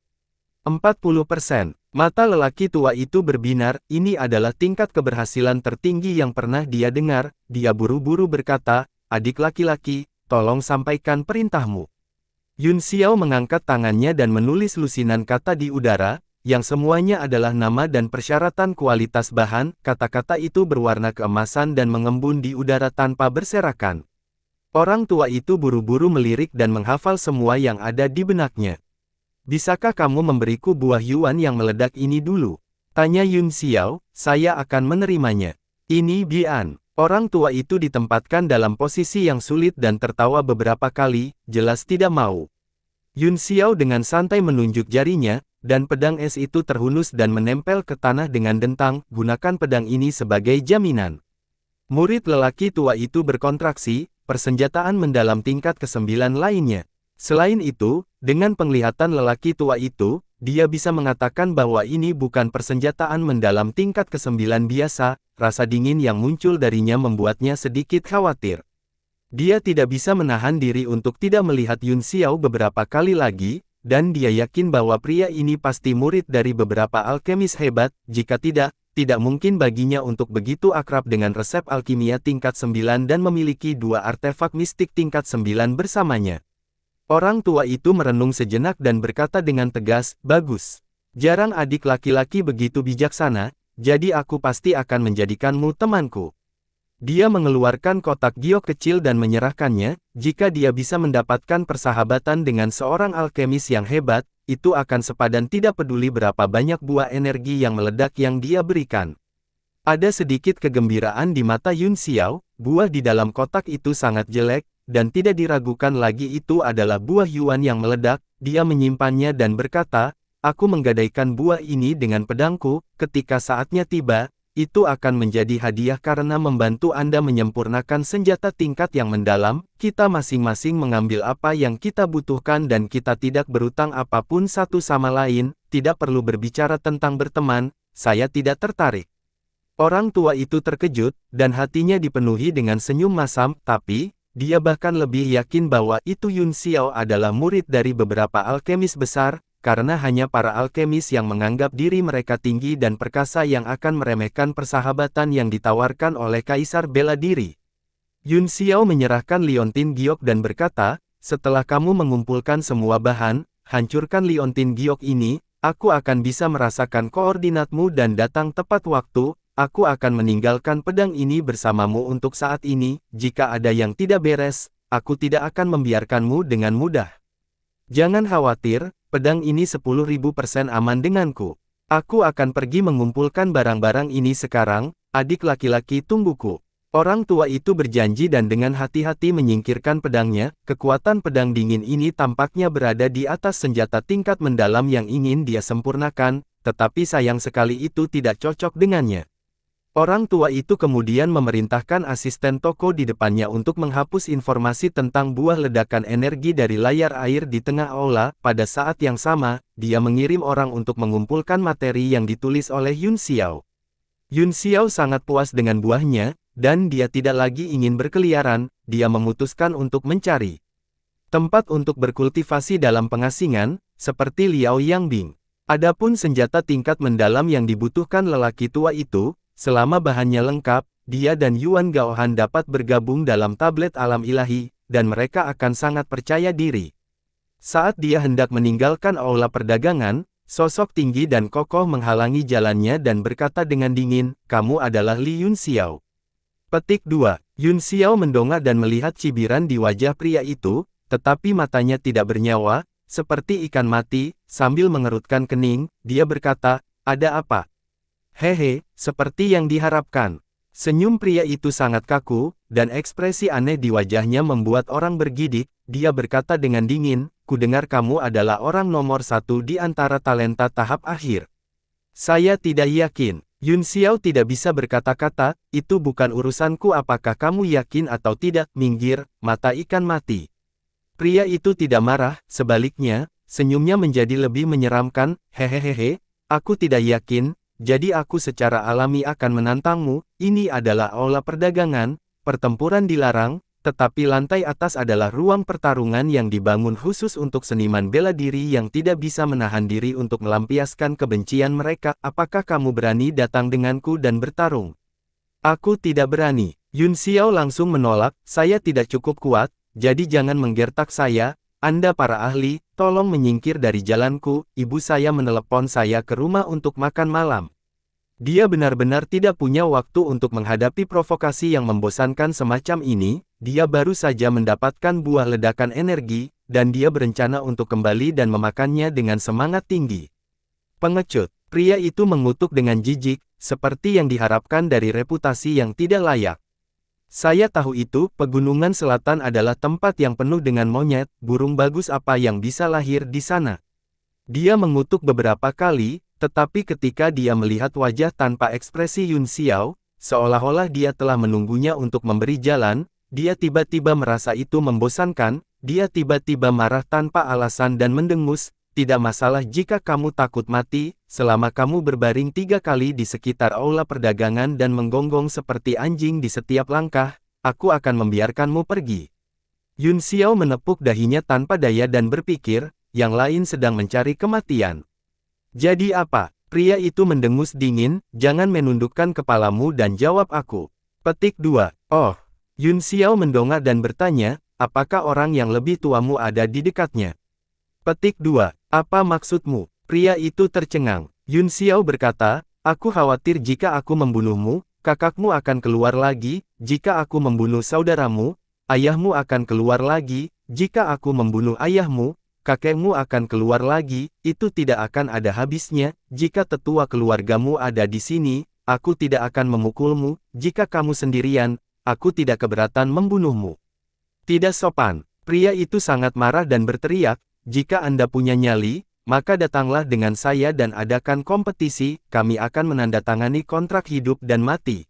40%. Mata lelaki tua itu berbinar, ini adalah tingkat keberhasilan tertinggi yang pernah dia dengar, dia buru-buru berkata, adik laki-laki, tolong sampaikan perintahmu. Yun Xiao mengangkat tangannya dan menulis lusinan kata di udara, yang semuanya adalah nama dan persyaratan kualitas bahan, kata-kata itu berwarna keemasan dan mengembun di udara tanpa berserakan. Orang tua itu buru-buru melirik dan menghafal semua yang ada di benaknya. Bisakah kamu memberiku buah yuan yang meledak ini dulu? Tanya Yun Xiao, saya akan menerimanya. Ini Bian. Orang tua itu ditempatkan dalam posisi yang sulit dan tertawa beberapa kali, jelas tidak mau. Yun Xiao dengan santai menunjuk jarinya, dan pedang es itu terhunus dan menempel ke tanah dengan dentang, gunakan pedang ini sebagai jaminan. Murid lelaki tua itu berkontraksi, persenjataan mendalam tingkat ke-9 lainnya. Selain itu, dengan penglihatan lelaki tua itu, dia bisa mengatakan bahwa ini bukan persenjataan mendalam tingkat ke-9 biasa, rasa dingin yang muncul darinya membuatnya sedikit khawatir. Dia tidak bisa menahan diri untuk tidak melihat Yun Xiao beberapa kali lagi, dan dia yakin bahwa pria ini pasti murid dari beberapa alkemis hebat, jika tidak mungkin baginya untuk begitu akrab dengan resep alkimia tingkat 9 dan memiliki 2 artefak mistik tingkat 9 bersamanya. Orang tua itu merenung sejenak dan berkata dengan tegas, bagus. Jarang adik laki-laki begitu bijaksana, jadi aku pasti akan menjadikanmu temanku. Dia mengeluarkan kotak giok kecil dan menyerahkannya, jika dia bisa mendapatkan persahabatan dengan seorang alkemis yang hebat, itu akan sepadan tidak peduli berapa banyak buah energi yang meledak yang dia berikan. Ada sedikit kegembiraan di mata Yun Xiao, buah di dalam kotak itu sangat jelek, dan tidak diragukan lagi itu adalah buah yuan yang meledak, dia menyimpannya dan berkata, aku menggadaikan buah ini dengan pedangku, ketika saatnya tiba, itu akan menjadi hadiah karena membantu Anda menyempurnakan senjata tingkat yang mendalam, kita masing-masing mengambil apa yang kita butuhkan dan kita tidak berutang apapun satu sama lain, tidak perlu berbicara tentang berteman, saya tidak tertarik. Orang tua itu terkejut, dan hatinya dipenuhi dengan senyum masam, tapi, dia bahkan lebih yakin bahwa itu Yun Xiao adalah murid dari beberapa alkemis besar, karena hanya para alkemis yang menganggap diri mereka tinggi dan perkasa yang akan meremehkan persahabatan yang ditawarkan oleh Kaisar Bela Diri. Yun Xiao menyerahkan liontin giok dan berkata, setelah kamu mengumpulkan semua bahan, hancurkan liontin giok ini, aku akan bisa merasakan koordinatmu dan datang tepat waktu, aku akan meninggalkan pedang ini bersamamu untuk saat ini, jika ada yang tidak beres, aku tidak akan membiarkanmu dengan mudah. Jangan khawatir, pedang ini 10.000% aman denganku. Aku akan pergi mengumpulkan barang-barang ini sekarang, adik laki-laki tungguku. Orang tua itu berjanji dan dengan hati-hati menyingkirkan pedangnya, kekuatan pedang dingin ini tampaknya berada di atas senjata tingkat mendalam yang ingin dia sempurnakan, tetapi sayang sekali itu tidak cocok dengannya. Orang tua itu kemudian memerintahkan asisten toko di depannya untuk menghapus informasi tentang buah ledakan energi dari layar air di tengah aula. Pada saat yang sama, dia mengirim orang untuk mengumpulkan materi yang ditulis oleh Yun Xiao. Yun Xiao sangat puas dengan buahnya, dan dia tidak lagi ingin berkeliaran, dia memutuskan untuk mencari tempat untuk berkultivasi dalam pengasingan, seperti Liao Yangbing. Adapun senjata tingkat mendalam yang dibutuhkan lelaki tua itu, selama bahannya lengkap, dia dan Yuan Gaohan dapat bergabung dalam tablet alam ilahi, dan mereka akan sangat percaya diri. Saat dia hendak meninggalkan aula perdagangan, sosok tinggi dan kokoh menghalangi jalannya dan berkata dengan dingin, kamu adalah Li Yun Xiao. Petik 2. Yun Xiao mendongak dan melihat cibiran di wajah pria itu, tetapi matanya tidak bernyawa, seperti ikan mati, sambil mengerutkan kening, dia berkata, ada apa? Hehe, seperti yang diharapkan. Senyum pria itu sangat kaku, dan ekspresi aneh di wajahnya membuat orang bergidik, dia berkata dengan dingin, kudengar kamu adalah orang nomor 1 di antara talenta tahap akhir. Saya tidak yakin. Yun Xiao tidak bisa berkata-kata, itu bukan urusanku apakah kamu yakin atau tidak, minggir, mata ikan mati. Pria itu tidak marah, sebaliknya, senyumnya menjadi lebih menyeramkan, hehehehe, aku tidak yakin, jadi aku secara alami akan menantangmu, ini adalah aula perdagangan, pertempuran dilarang, tetapi lantai atas adalah ruang pertarungan yang dibangun khusus untuk seniman bela diri yang tidak bisa menahan diri untuk melampiaskan kebencian mereka. Apakah kamu berani datang denganku dan bertarung? Aku tidak berani. Yun Xiao langsung menolak, saya tidak cukup kuat, jadi jangan menggertak saya, Anda para ahli, tolong menyingkir dari jalanku, ibu saya menelepon saya ke rumah untuk makan malam. Dia benar-benar tidak punya waktu untuk menghadapi provokasi yang membosankan semacam ini, dia baru saja mendapatkan buah ledakan energi, dan dia berencana untuk kembali dan memakannya dengan semangat tinggi. Pengecut, pria itu mengutuk dengan jijik, seperti yang diharapkan dari reputasi yang tidak layak. Saya tahu itu, pegunungan selatan adalah tempat yang penuh dengan monyet, burung bagus apa yang bisa lahir di sana. Dia mengutuk beberapa kali, tetapi ketika dia melihat wajah tanpa ekspresi Yun Xiao, seolah-olah dia telah menunggunya untuk memberi jalan, dia tiba-tiba merasa itu membosankan, dia tiba-tiba marah tanpa alasan dan mendengus, tidak masalah jika kamu takut mati, selama kamu berbaring 3 kali di sekitar aula perdagangan dan menggonggong seperti anjing di setiap langkah, aku akan membiarkanmu pergi. Yun Xiao menepuk dahinya tanpa daya dan berpikir, yang lain sedang mencari kematian. Jadi apa? Pria itu mendengus dingin, jangan menundukkan kepalamu dan jawab aku. Petik 2. Oh. Yun Xiao mendongak dan bertanya, apakah orang yang lebih tuamu ada di dekatnya? Petik 2. Apa maksudmu? Pria itu tercengang. Yun Xiao berkata, aku khawatir jika aku membunuhmu, kakakmu akan keluar lagi, jika aku membunuh saudaramu, ayahmu akan keluar lagi, jika aku membunuh ayahmu, kakekmu akan keluar lagi, itu tidak akan ada habisnya, jika tetua keluargamu ada di sini, aku tidak akan memukulmu, jika kamu sendirian, aku tidak keberatan membunuhmu. Tidak sopan. Pria itu sangat marah dan berteriak, jika Anda punya nyali, maka datanglah dengan saya dan adakan kompetisi, kami akan menandatangani kontrak hidup dan mati.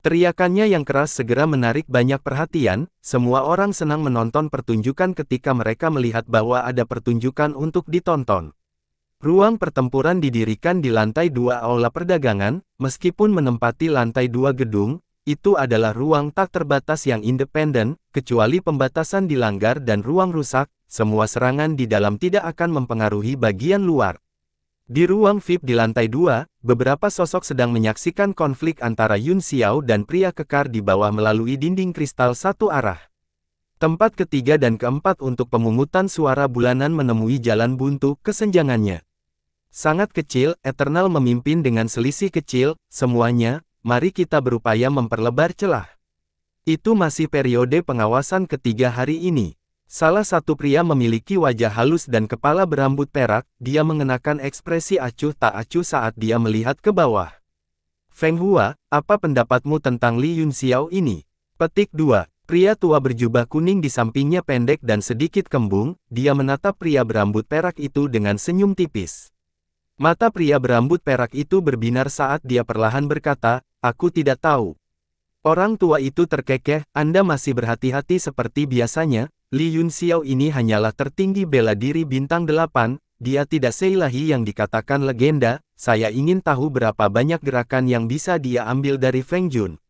Teriakannya yang keras segera menarik banyak perhatian, semua orang senang menonton pertunjukan ketika mereka melihat bahwa ada pertunjukan untuk ditonton. Ruang pertempuran didirikan di lantai 2 aula perdagangan, meskipun menempati lantai 2 gedung, itu adalah ruang tak terbatas yang independen, kecuali pembatasan dilanggar dan ruang rusak, semua serangan di dalam tidak akan mempengaruhi bagian luar. Di ruang VIP di lantai 2, beberapa sosok sedang menyaksikan konflik antara Yun Xiao dan pria kekar di bawah melalui dinding kristal satu arah. Tempat ketiga dan keempat untuk pemungutan suara bulanan menemui jalan buntu kesenjangannya. Sangat kecil, Eternal memimpin dengan selisih kecil, semuanya, mari kita berupaya memperlebar celah. Itu masih periode pengawasan ketiga hari ini. Salah satu pria memiliki wajah halus dan kepala berambut perak, dia mengenakan ekspresi acuh tak acuh saat dia melihat ke bawah. Feng Hua, apa pendapatmu tentang Li Yun Xiao ini? Petik 2. Pria tua berjubah kuning di sampingnya pendek dan sedikit kembung, dia menatap pria berambut perak itu dengan senyum tipis. Mata pria berambut perak itu berbinar saat dia perlahan berkata, aku tidak tahu. Orang tua itu terkekeh, Anda masih berhati-hati seperti biasanya. Li Yun Xiao ini hanyalah tertinggi bela diri bintang 8, dia tidak seilahi yang dikatakan legenda, saya ingin tahu berapa banyak gerakan yang bisa dia ambil dari Feng Jun.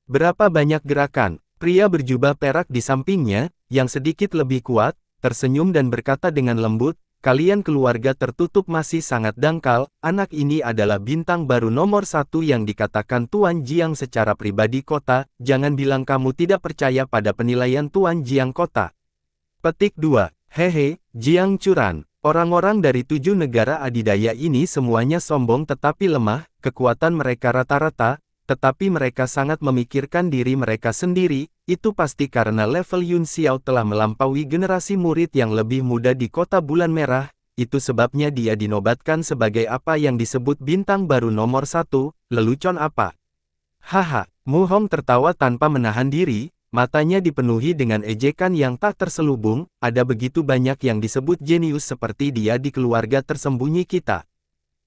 Berapa banyak gerakan? Pria berjubah perak di sampingnya, yang sedikit lebih kuat, tersenyum dan berkata dengan lembut, kalian keluarga tertutup masih sangat dangkal, anak ini adalah bintang baru nomor 1 yang dikatakan Tuan Jiang secara pribadi kota, jangan bilang kamu tidak percaya pada penilaian Tuan Jiang kota. Petik 2. Hehe, Jiang Churan. Orang-orang dari 7 negara adidaya ini semuanya sombong tetapi lemah, kekuatan mereka rata-rata, tetapi mereka sangat memikirkan diri mereka sendiri, itu pasti karena level Yun Xiao telah melampaui generasi murid yang lebih muda di kota Bulan Merah, itu sebabnya dia dinobatkan sebagai apa yang disebut bintang baru nomor 1, lelucon apa? Haha, Mu Hong tertawa tanpa menahan diri. Matanya dipenuhi dengan ejekan yang tak terselubung, ada begitu banyak yang disebut jenius seperti dia di keluarga tersembunyi kita.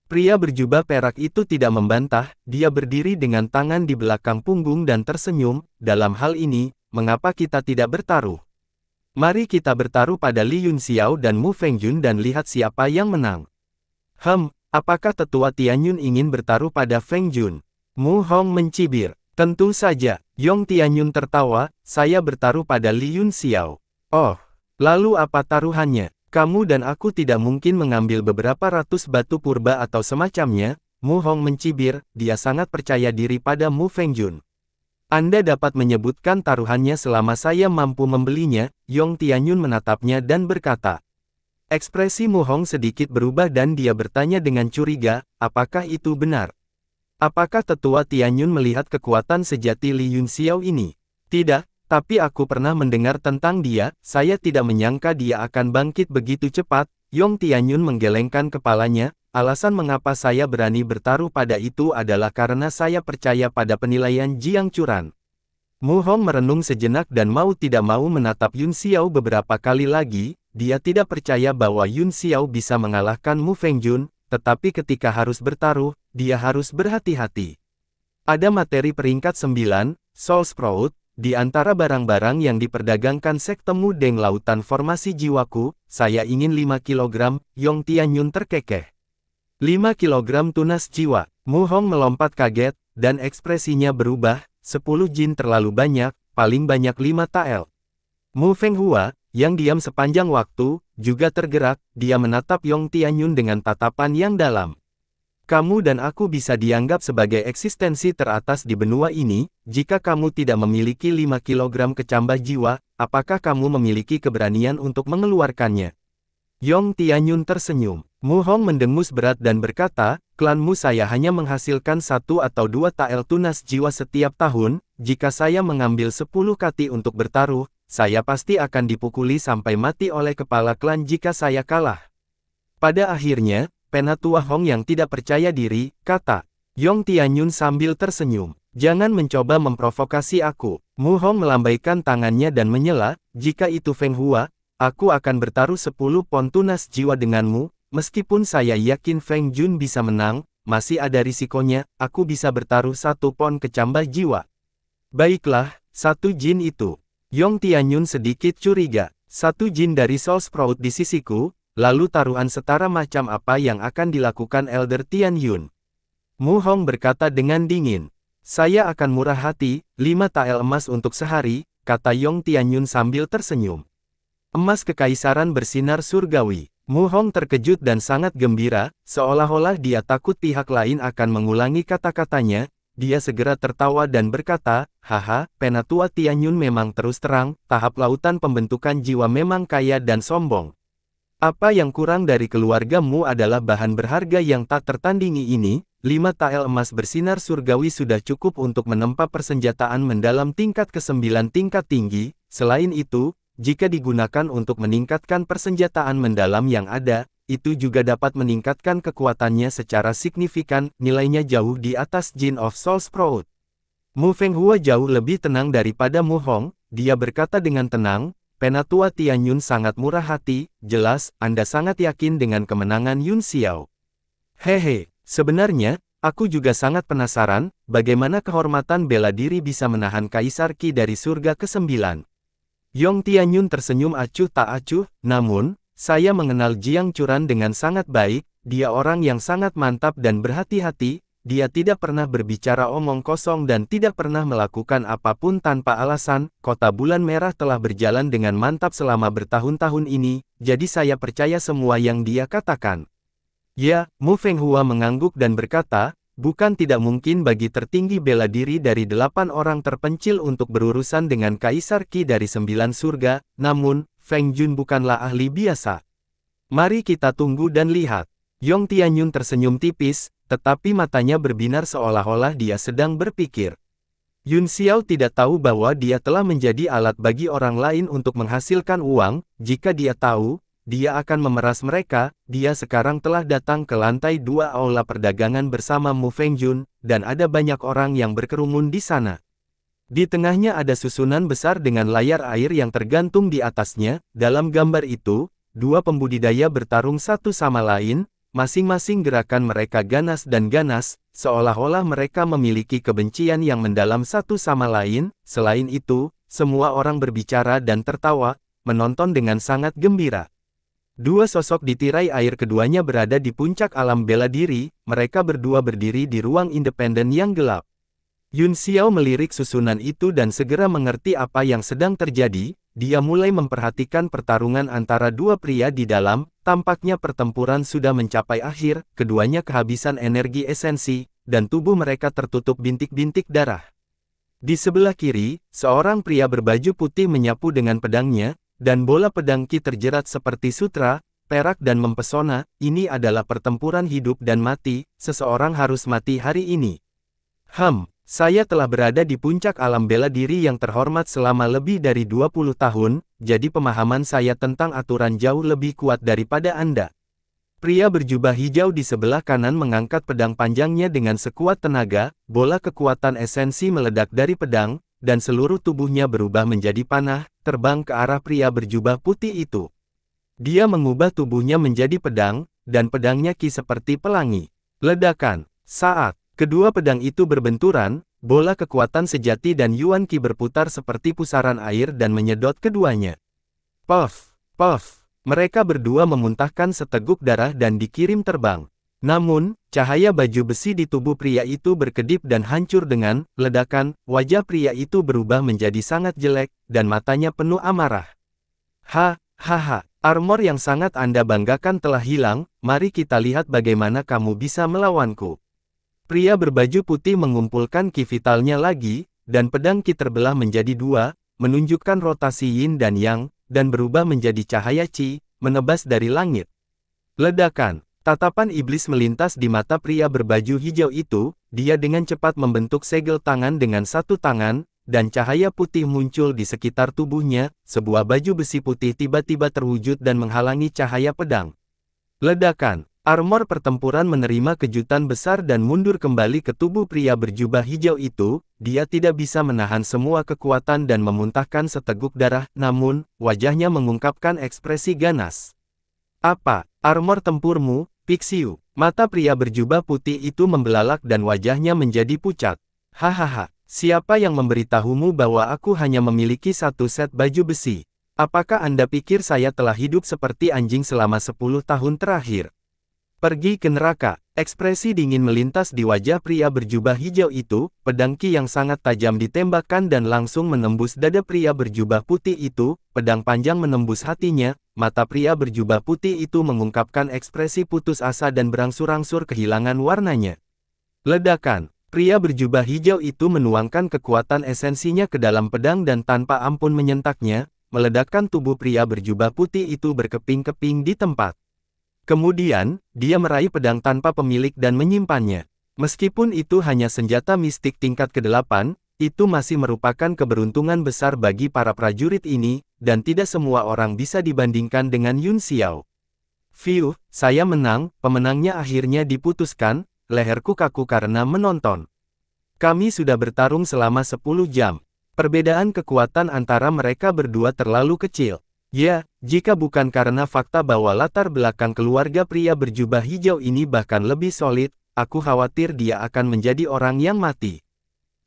Pria berjubah perak itu tidak membantah, dia berdiri dengan tangan di belakang punggung dan tersenyum, dalam hal ini, mengapa kita tidak bertaruh? Mari kita bertaruh pada Li Yun Xiao dan Mu Fengjun dan lihat siapa yang menang. Apakah tetua Tianyun ingin bertaruh pada Feng Jun? Mu Hong mencibir. Tentu saja, Yong Tianyun tertawa, saya bertaruh pada Li Yun Xiao. Oh, lalu apa taruhannya? Kamu dan aku tidak mungkin mengambil beberapa ratus batu purba atau semacamnya, Mu Hong mencibir, dia sangat percaya diri pada Mu Fengjun. Anda dapat menyebutkan taruhannya selama saya mampu membelinya, Yong Tianyun menatapnya dan berkata. Ekspresi Mu Hong sedikit berubah dan dia bertanya dengan curiga, apakah itu benar? Apakah tetua Tianyun melihat kekuatan sejati Li Yun Xiao ini? Tidak, tapi aku pernah mendengar tentang dia, saya tidak menyangka dia akan bangkit begitu cepat. Yong Tianyun menggelengkan kepalanya, alasan mengapa saya berani bertaruh pada itu adalah karena saya percaya pada penilaian Jiang Churan. Mu Hong merenung sejenak dan mau tidak mau menatap Yun Xiao beberapa kali lagi, dia tidak percaya bahwa Yun Xiao bisa mengalahkan Mu Fengjun. Tetapi ketika harus bertaruh, dia harus berhati-hati. Ada materi peringkat 9, Soul Sprout, di antara barang-barang yang diperdagangkan sekte Mudeng Lautan Formasi Jiwaku, saya ingin 5 kg, Yong Tianyun terkekeh. 5 kg tunas jiwa, Mu Hong melompat kaget, dan ekspresinya berubah, 10 jin terlalu banyak, paling banyak 5 tael. Mu Feng Hua, yang diam sepanjang waktu, juga tergerak, dia menatap Yong Tianyun dengan tatapan yang dalam. Kamu dan aku bisa dianggap sebagai eksistensi teratas di benua ini, jika kamu tidak memiliki 5 kg kecambah jiwa, apakah kamu memiliki keberanian untuk mengeluarkannya? Yong Tianyun tersenyum. Mu Hong mendengus berat dan berkata, klanmu saya hanya menghasilkan 1 atau 2 tael tunas jiwa setiap tahun, jika saya mengambil 10 kati untuk bertaruh, saya pasti akan dipukuli sampai mati oleh kepala klan jika saya kalah. Pada akhirnya, Penatua Hong yang tidak percaya diri, kata. Yong Tianyun sambil tersenyum. Jangan mencoba memprovokasi aku. Mu Hong melambaikan tangannya dan menyela, jika itu Feng Hua, aku akan bertaruh 10 pon tunas jiwa denganmu, meskipun saya yakin Feng Jun bisa menang, masih ada risikonya, aku bisa bertaruh 1 pon kecambah jiwa. Baiklah, 1 jin itu. Yong Tianyun sedikit curiga. 1 jin dari Soul Sprout di sisiku, lalu taruhan setara macam apa yang akan dilakukan Elder Tianyun? Mu Hong berkata dengan dingin. Saya akan murah hati, 5 tael emas untuk sehari, kata Yong Tianyun sambil tersenyum. Emas kekaisaran bersinar surgawi. Mu Hong terkejut dan sangat gembira, seolah-olah dia takut pihak lain akan mengulangi kata-katanya. Dia segera tertawa dan berkata, haha, Penatua Tianyun memang terus terang, tahap lautan pembentukan jiwa memang kaya dan sombong. Apa yang kurang dari keluargamu adalah bahan berharga yang tak tertandingi ini. 5 tael emas bersinar surgawi sudah cukup untuk menempa persenjataan mendalam tingkat ke-9 tingkat tinggi. Selain itu, jika digunakan untuk meningkatkan persenjataan mendalam yang ada, itu juga dapat meningkatkan kekuatannya secara signifikan, nilainya jauh di atas Jin of Soul Sprout. Mu Fenghua jauh lebih tenang daripada Mu Hong, dia berkata dengan tenang, Penatua Tianyun sangat murah hati, jelas, Anda sangat yakin dengan kemenangan Yun Xiao. Hehe. Sebenarnya, aku juga sangat penasaran, bagaimana kehormatan bela diri bisa menahan Kaisar Qi dari surga ke-9. Yong Tianyun tersenyum acuh tak acuh, namun, saya mengenal Jiang Churan dengan sangat baik, dia orang yang sangat mantap dan berhati-hati, dia tidak pernah berbicara omong kosong dan tidak pernah melakukan apapun tanpa alasan. Kota Bulan Merah telah berjalan dengan mantap selama bertahun-tahun ini, jadi saya percaya semua yang dia katakan. Ya, Mu Fenghua mengangguk dan berkata, bukan tidak mungkin bagi tertinggi bela diri dari 8 orang terpencil untuk berurusan dengan Kaisar Qi dari 9 surga, namun, Feng Jun bukanlah ahli biasa. Mari kita tunggu dan lihat. Yong Tianyun tersenyum tipis, tetapi matanya berbinar seolah-olah dia sedang berpikir. Yun Xiao tidak tahu bahwa dia telah menjadi alat bagi orang lain untuk menghasilkan uang. Jika dia tahu, dia akan memeras mereka. Dia sekarang telah datang ke lantai 2 aula perdagangan bersama Mu Fengjun, dan ada banyak orang yang berkerumun di sana. Di tengahnya ada susunan besar dengan layar air yang tergantung di atasnya. Dalam gambar itu, 2 pembudidaya bertarung satu sama lain, masing-masing gerakan mereka ganas dan ganas, seolah-olah mereka memiliki kebencian yang mendalam satu sama lain. Selain itu, semua orang berbicara dan tertawa, menonton dengan sangat gembira. 2 sosok di tirai air keduanya berada di puncak alam bela diri, mereka berdua berdiri di ruang independen yang gelap. Yun Xiao melirik susunan itu dan segera mengerti apa yang sedang terjadi. Dia mulai memperhatikan pertarungan antara 2 pria di dalam. Tampaknya pertempuran sudah mencapai akhir, keduanya kehabisan energi esensi, dan tubuh mereka tertutup bintik-bintik darah. Di sebelah kiri, seorang pria berbaju putih menyapu dengan pedangnya, dan bola pedang Qi terjerat seperti sutra, perak dan mempesona. Ini adalah pertempuran hidup dan mati, seseorang harus mati hari ini. Saya telah berada di puncak alam bela diri yang terhormat selama lebih dari 20 tahun, jadi pemahaman saya tentang aturan jauh lebih kuat daripada Anda. Pria berjubah hijau di sebelah kanan mengangkat pedang panjangnya dengan sekuat tenaga, bola kekuatan esensi meledak dari pedang, dan seluruh tubuhnya berubah menjadi panah, terbang ke arah pria berjubah putih itu. Dia mengubah tubuhnya menjadi pedang, dan pedangnya Qi seperti pelangi. Ledakan. Saat kedua pedang itu berbenturan, bola kekuatan sejati dan Yuan Qi berputar seperti pusaran air dan menyedot keduanya. Puff, puff. Mereka berdua memuntahkan seteguk darah dan dikirim terbang. Namun, cahaya baju besi di tubuh pria itu berkedip dan hancur dengan ledakan. Wajah pria itu berubah menjadi sangat jelek, dan matanya penuh amarah. Hahaha, armor yang sangat Anda banggakan telah hilang, mari kita lihat bagaimana kamu bisa melawanku. Pria berbaju putih mengumpulkan Qi vitalnya lagi, dan pedang Qi terbelah menjadi 2, menunjukkan rotasi Yin dan Yang, dan berubah menjadi cahaya Qi, menebas dari langit. Ledakan. Tatapan iblis melintas di mata pria berbaju hijau itu, dia dengan cepat membentuk segel tangan dengan satu tangan, dan cahaya putih muncul di sekitar tubuhnya. Sebuah baju besi putih tiba-tiba terwujud dan menghalangi cahaya pedang. Ledakan. Armor pertempuran menerima kejutan besar dan mundur kembali ke tubuh pria berjubah hijau itu. Dia tidak bisa menahan semua kekuatan dan memuntahkan seteguk darah, namun, wajahnya mengungkapkan ekspresi ganas. Apa, armor tempurmu, Pixiu? Mata pria berjubah putih itu membelalak dan wajahnya menjadi pucat. Hahaha, siapa yang memberitahumu bahwa aku hanya memiliki satu set baju besi? Apakah Anda pikir saya telah hidup seperti anjing selama 10 tahun terakhir? Pergi ke neraka. Ekspresi dingin melintas di wajah pria berjubah hijau itu, pedang Qi yang sangat tajam ditembakkan dan langsung menembus dada pria berjubah putih itu, pedang panjang menembus hatinya, mata pria berjubah putih itu mengungkapkan ekspresi putus asa dan berangsur-angsur kehilangan warnanya. Ledakan. Pria berjubah hijau itu menuangkan kekuatan esensinya ke dalam pedang dan tanpa ampun menyentaknya, meledakkan tubuh pria berjubah putih itu berkeping-keping di tempat. Kemudian, dia meraih pedang tanpa pemilik dan menyimpannya. Meskipun itu hanya senjata mistik tingkat ke-8, itu masih merupakan keberuntungan besar bagi para prajurit ini, dan tidak semua orang bisa dibandingkan dengan Yun Xiao. Fiuh, saya menang, pemenangnya akhirnya diputuskan, leherku kaku karena menonton. Kami sudah bertarung selama 10 jam. Perbedaan kekuatan antara mereka berdua terlalu kecil. Ya, jika bukan karena fakta bahwa latar belakang keluarga pria berjubah hijau ini bahkan lebih solid, aku khawatir dia akan menjadi orang yang mati.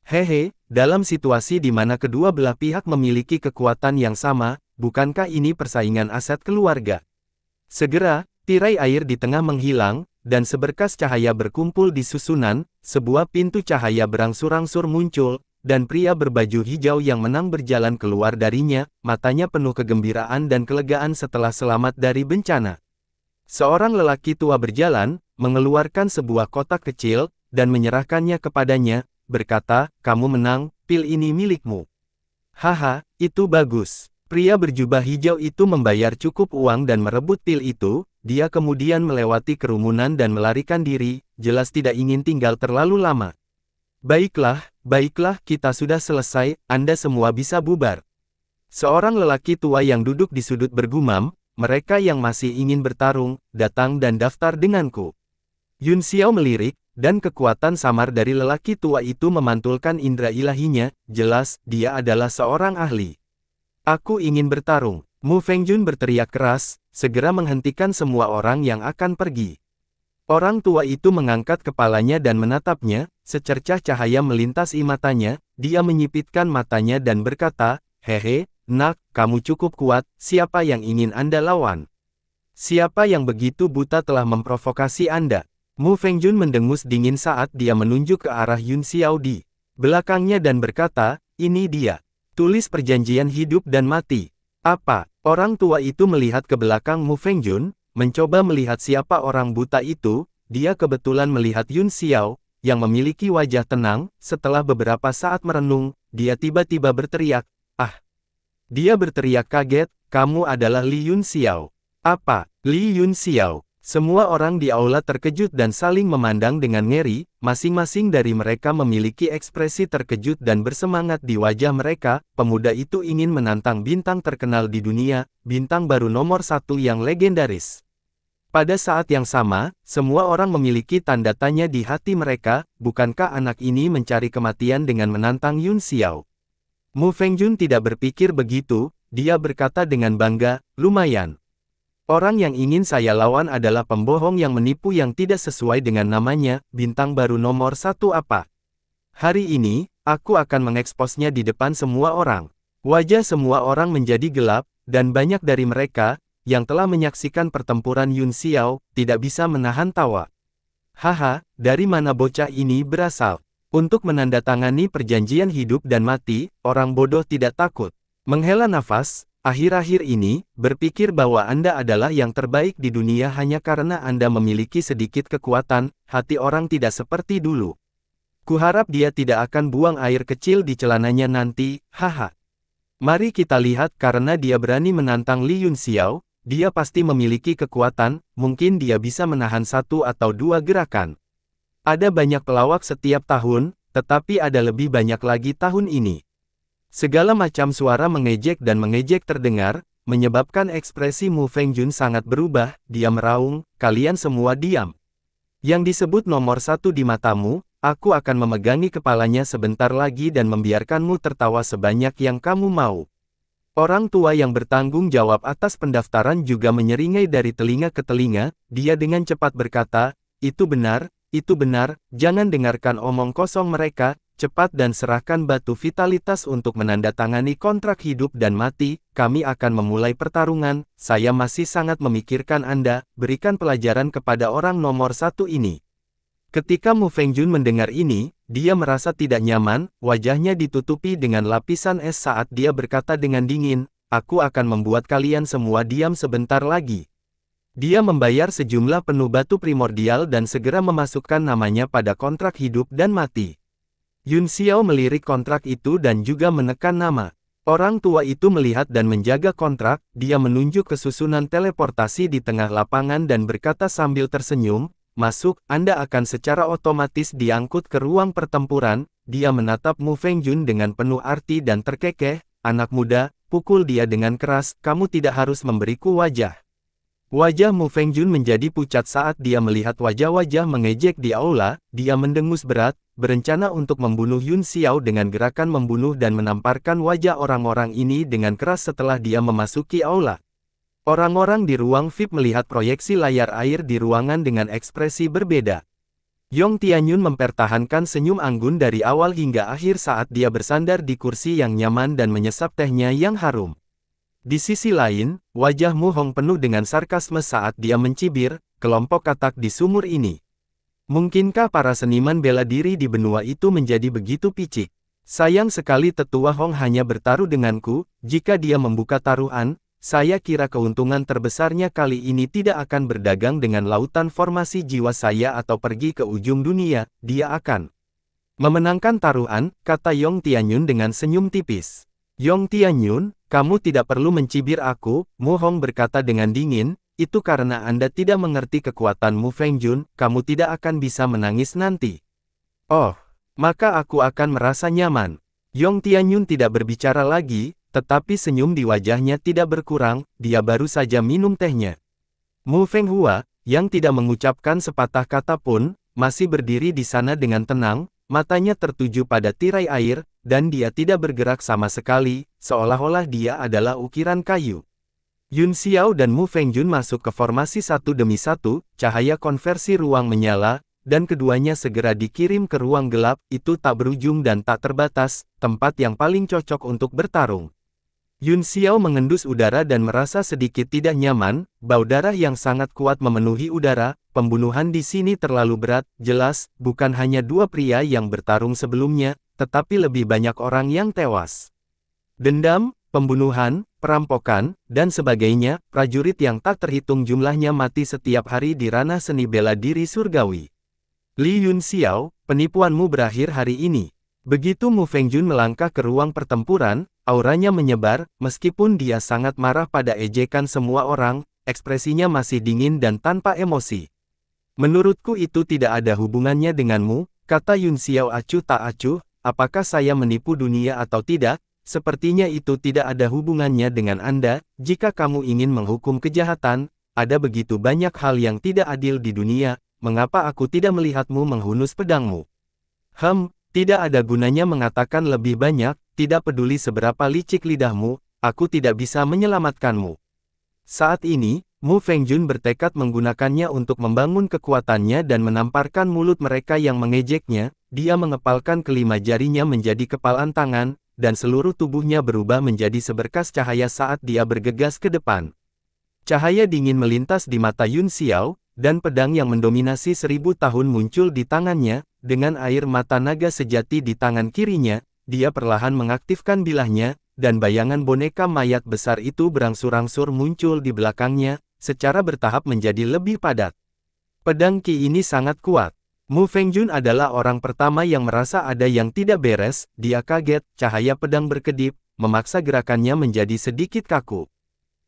Hehe, dalam situasi di mana kedua belah pihak memiliki kekuatan yang sama, bukankah ini persaingan aset keluarga? Segera, tirai air di tengah menghilang, dan seberkas cahaya berkumpul di susunan, sebuah pintu cahaya berangsur-angsur muncul, dan pria berbaju hijau yang menang berjalan keluar darinya, matanya penuh kegembiraan dan kelegaan setelah selamat dari bencana. Seorang lelaki tua berjalan, mengeluarkan sebuah kotak kecil, dan menyerahkannya kepadanya, berkata, "Kamu menang, pil ini milikmu." Haha, itu bagus. Pria berjubah hijau itu membayar cukup uang dan merebut pil itu, dia kemudian melewati kerumunan dan melarikan diri, jelas tidak ingin tinggal terlalu lama. Baiklah, kita sudah selesai, Anda semua bisa bubar. Seorang lelaki tua yang duduk di sudut bergumam, mereka yang masih ingin bertarung, datang dan daftar denganku. Yun Xiao melirik, dan kekuatan samar dari lelaki tua itu memantulkan indera ilahinya, jelas, dia adalah seorang ahli. Aku ingin bertarung. Mu Fengjun berteriak keras, segera menghentikan semua orang yang akan pergi. Orang tua itu mengangkat kepalanya dan menatapnya, secercah cahaya melintasi matanya, dia menyipitkan matanya dan berkata, "Hehe, nak, kamu cukup kuat, siapa yang ingin Anda lawan? Siapa yang begitu buta telah memprovokasi Anda?" Mu Fengjun mendengus dingin saat dia menunjuk ke arah Yun Xiao di belakangnya dan berkata, "Ini dia. Tulis perjanjian hidup dan mati." Apa? Orang tua itu melihat ke belakang Mu Fengjun, mencoba melihat siapa orang buta itu, dia kebetulan melihat Yun Xiao, yang memiliki wajah tenang, setelah beberapa saat merenung, dia tiba-tiba berteriak, "Ah!" Dia berteriak kaget, "Kamu adalah Li Yun Xiao." Apa? Li Yun Xiao? Semua orang di aula terkejut dan saling memandang dengan ngeri, masing-masing dari mereka memiliki ekspresi terkejut dan bersemangat di wajah mereka, pemuda itu ingin menantang bintang terkenal di dunia, bintang baru nomor 1 yang legendaris. Pada saat yang sama, semua orang memiliki tanda tanya di hati mereka, bukankah anak ini mencari kematian dengan menantang Yun Xiao? Mu Fengjun tidak berpikir begitu, dia berkata dengan bangga, "Lumayan. Orang yang ingin saya lawan adalah pembohong yang menipu yang tidak sesuai dengan namanya, bintang baru nomor 1 apa? Hari ini, aku akan mengeksposnya di depan semua orang." Wajah semua orang menjadi gelap, dan banyak dari mereka, yang telah menyaksikan pertempuran Yun Xiao, tidak bisa menahan tawa. Haha, dari mana bocah ini berasal? Untuk menandatangani perjanjian hidup dan mati, orang bodoh tidak takut. Menghela nafas, akhir-akhir ini, berpikir bahwa Anda adalah yang terbaik di dunia hanya karena Anda memiliki sedikit kekuatan, hati orang tidak seperti dulu. Kuharap dia tidak akan buang air kecil di celananya nanti, haha. Mari kita lihat karena dia berani menantang Li Yun Xiao, dia pasti memiliki kekuatan, mungkin dia bisa menahan 1 atau 2 gerakan. Ada banyak pelawak setiap tahun, tetapi ada lebih banyak lagi tahun ini. Segala macam suara mengejek dan mengejek terdengar, menyebabkan ekspresi Mu Fengjun sangat berubah, dia meraung, "Kalian semua diam. Yang disebut nomor 1 di matamu, aku akan memegangi kepalanya sebentar lagi dan membiarkanmu tertawa sebanyak yang kamu mau." Orang tua yang bertanggung jawab atas pendaftaran juga menyeringai dari telinga ke telinga, dia dengan cepat berkata, itu benar, jangan dengarkan omong kosong mereka, cepat dan serahkan batu vitalitas untuk menandatangani kontrak hidup dan mati, kami akan memulai pertarungan, saya masih sangat memikirkan Anda, berikan pelajaran kepada orang nomor 1 ini. Ketika Mu Fengjun mendengar ini, dia merasa tidak nyaman, wajahnya ditutupi dengan lapisan es saat dia berkata dengan dingin, aku akan membuat kalian semua diam sebentar lagi. Dia membayar sejumlah penuh batu primordial dan segera memasukkan namanya pada kontrak hidup dan mati. Yun Xiao melirik kontrak itu dan juga menekan nama. Orang tua itu melihat dan menjaga kontrak, dia menunjuk ke susunan teleportasi di tengah lapangan dan berkata sambil tersenyum, masuk, Anda akan secara otomatis diangkut ke ruang pertempuran. Dia menatap Mu Fengjun dengan penuh arti dan terkekeh, anak muda, pukul dia dengan keras, kamu tidak harus memberiku wajah. Wajah Mu Fengjun menjadi pucat saat dia melihat wajah-wajah mengejek di aula, dia mendengus berat, berencana untuk membunuh Yun Xiao dengan gerakan membunuh dan menamparkan wajah orang-orang ini dengan keras setelah dia memasuki aula. Orang-orang di ruang VIP melihat proyeksi layar air di ruangan dengan ekspresi berbeda. Yong Tianyun mempertahankan senyum anggun dari awal hingga akhir saat dia bersandar di kursi yang nyaman dan menyesap tehnya yang harum. Di sisi lain, wajah Mu Hong penuh dengan sarkasme saat dia mencibir, kelompok katak di sumur ini. Mungkinkah para seniman bela diri di benua itu menjadi begitu picik? Sayang sekali tetua Hong hanya bertaruh denganku, jika dia membuka taruhan, saya kira keuntungan terbesarnya kali ini tidak akan berdagang dengan lautan formasi jiwa saya atau pergi ke ujung dunia, dia akan memenangkan taruhan, kata Yong Tianyun dengan senyum tipis. Yong Tianyun, kamu tidak perlu mencibir aku, Mu Hong berkata dengan dingin, itu karena Anda tidak mengerti kekuatan Mu Fengjun, kamu tidak akan bisa menangis nanti. Oh, maka aku akan merasa nyaman. Yong Tianyun tidak berbicara lagi, tetapi senyum di wajahnya tidak berkurang, dia baru saja minum tehnya. Mu Fenghua, yang tidak mengucapkan sepatah kata pun, masih berdiri di sana dengan tenang, matanya tertuju pada tirai air, dan dia tidak bergerak sama sekali, seolah-olah dia adalah ukiran kayu. Yun Xiao dan Mu Fengjun masuk ke formasi satu demi satu, cahaya konversi ruang menyala, dan keduanya segera dikirim ke ruang gelap, itu tak berujung dan tak terbatas, tempat yang paling cocok untuk bertarung. Yun Xiao mengendus udara dan merasa sedikit tidak nyaman, bau darah yang sangat kuat memenuhi udara, pembunuhan di sini terlalu berat, jelas, bukan hanya dua pria yang bertarung sebelumnya, tetapi lebih banyak orang yang tewas. Dendam, pembunuhan, perampokan, dan sebagainya, prajurit yang tak terhitung jumlahnya mati setiap hari di ranah seni bela diri surgawi. Li Yun Xiao, penipuanmu berakhir hari ini. Begitu Mu Fengjun melangkah ke ruang pertempuran, auranya menyebar, meskipun dia sangat marah pada ejekan semua orang, ekspresinya masih dingin dan tanpa emosi. Menurutku itu tidak ada hubungannya denganmu, kata Yun Xiao acuh tak acuh, apakah saya menipu dunia atau tidak, sepertinya itu tidak ada hubungannya dengan Anda, jika kamu ingin menghukum kejahatan, ada begitu banyak hal yang tidak adil di dunia, mengapa aku tidak melihatmu menghunus pedangmu? Tidak ada gunanya mengatakan lebih banyak, tidak peduli seberapa licik lidahmu, aku tidak bisa menyelamatkanmu. Saat ini, Mu Fengjun bertekad menggunakannya untuk membangun kekuatannya dan menamparkan mulut mereka yang mengejeknya, dia mengepalkan kelima jarinya menjadi kepalan tangan, dan seluruh tubuhnya berubah menjadi seberkas cahaya saat dia bergegas ke depan. Cahaya dingin melintas di mata Yun Xiao, dan pedang yang mendominasi 1000 tahun muncul di tangannya, dengan air mata naga sejati di tangan kirinya, dia perlahan mengaktifkan bilahnya, dan bayangan boneka mayat besar itu berangsur-angsur muncul di belakangnya, secara bertahap menjadi lebih padat. Pedang Qi ini sangat kuat. Mu Fengjun adalah orang pertama yang merasa ada yang tidak beres, dia kaget, cahaya pedang berkedip, memaksa gerakannya menjadi sedikit kaku.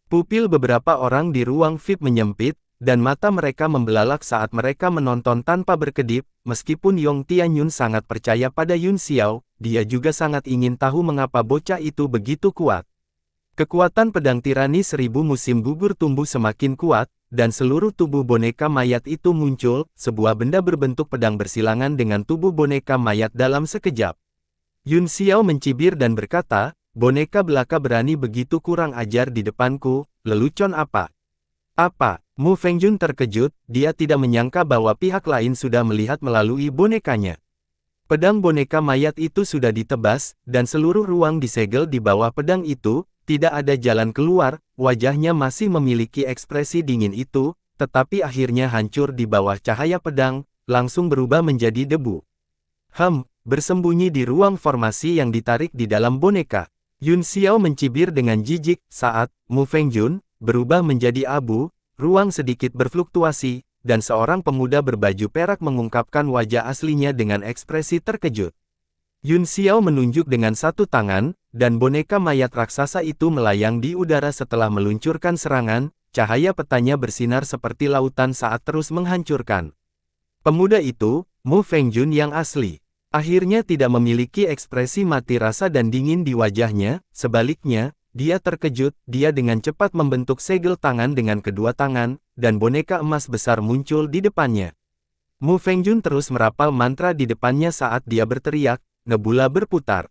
Pupil beberapa orang di ruang VIP menyempit, dan mata mereka membelalak saat mereka menonton tanpa berkedip, meskipun Yong Tianyun sangat percaya pada Yun Xiao, dia juga sangat ingin tahu mengapa bocah itu begitu kuat. Kekuatan pedang tirani 1000 musim gugur tumbuh semakin kuat, dan seluruh tubuh boneka mayat itu muncul, sebuah benda berbentuk pedang bersilangan dengan tubuh boneka mayat dalam sekejap. Yun Xiao mencibir dan berkata, boneka belaka berani begitu kurang ajar di depanku, lelucon apa? Apa? Mu Fengjun terkejut, dia tidak menyangka bahwa pihak lain sudah melihat melalui bonekanya. Pedang boneka mayat itu sudah ditebas, dan seluruh ruang disegel di bawah pedang itu, tidak ada jalan keluar, wajahnya masih memiliki ekspresi dingin itu, tetapi akhirnya hancur di bawah cahaya pedang, langsung berubah menjadi debu. Bersembunyi di ruang formasi yang ditarik di dalam boneka. Yun Xiao mencibir dengan jijik saat Mu Fengjun berubah menjadi abu, ruang sedikit berfluktuasi, dan seorang pemuda berbaju perak mengungkapkan wajah aslinya dengan ekspresi terkejut. Yun Xiao menunjuk dengan satu tangan, dan boneka mayat raksasa itu melayang di udara setelah meluncurkan serangan, cahaya petanya bersinar seperti lautan saat terus menghancurkan. Pemuda itu, Mu Fengjun yang asli, akhirnya tidak memiliki ekspresi mati rasa dan dingin di wajahnya, sebaliknya, dia terkejut, dia dengan cepat membentuk segel tangan dengan kedua tangan, dan boneka emas besar muncul di depannya. Mu Fengjun terus merapal mantra di depannya saat dia berteriak, nebula berputar.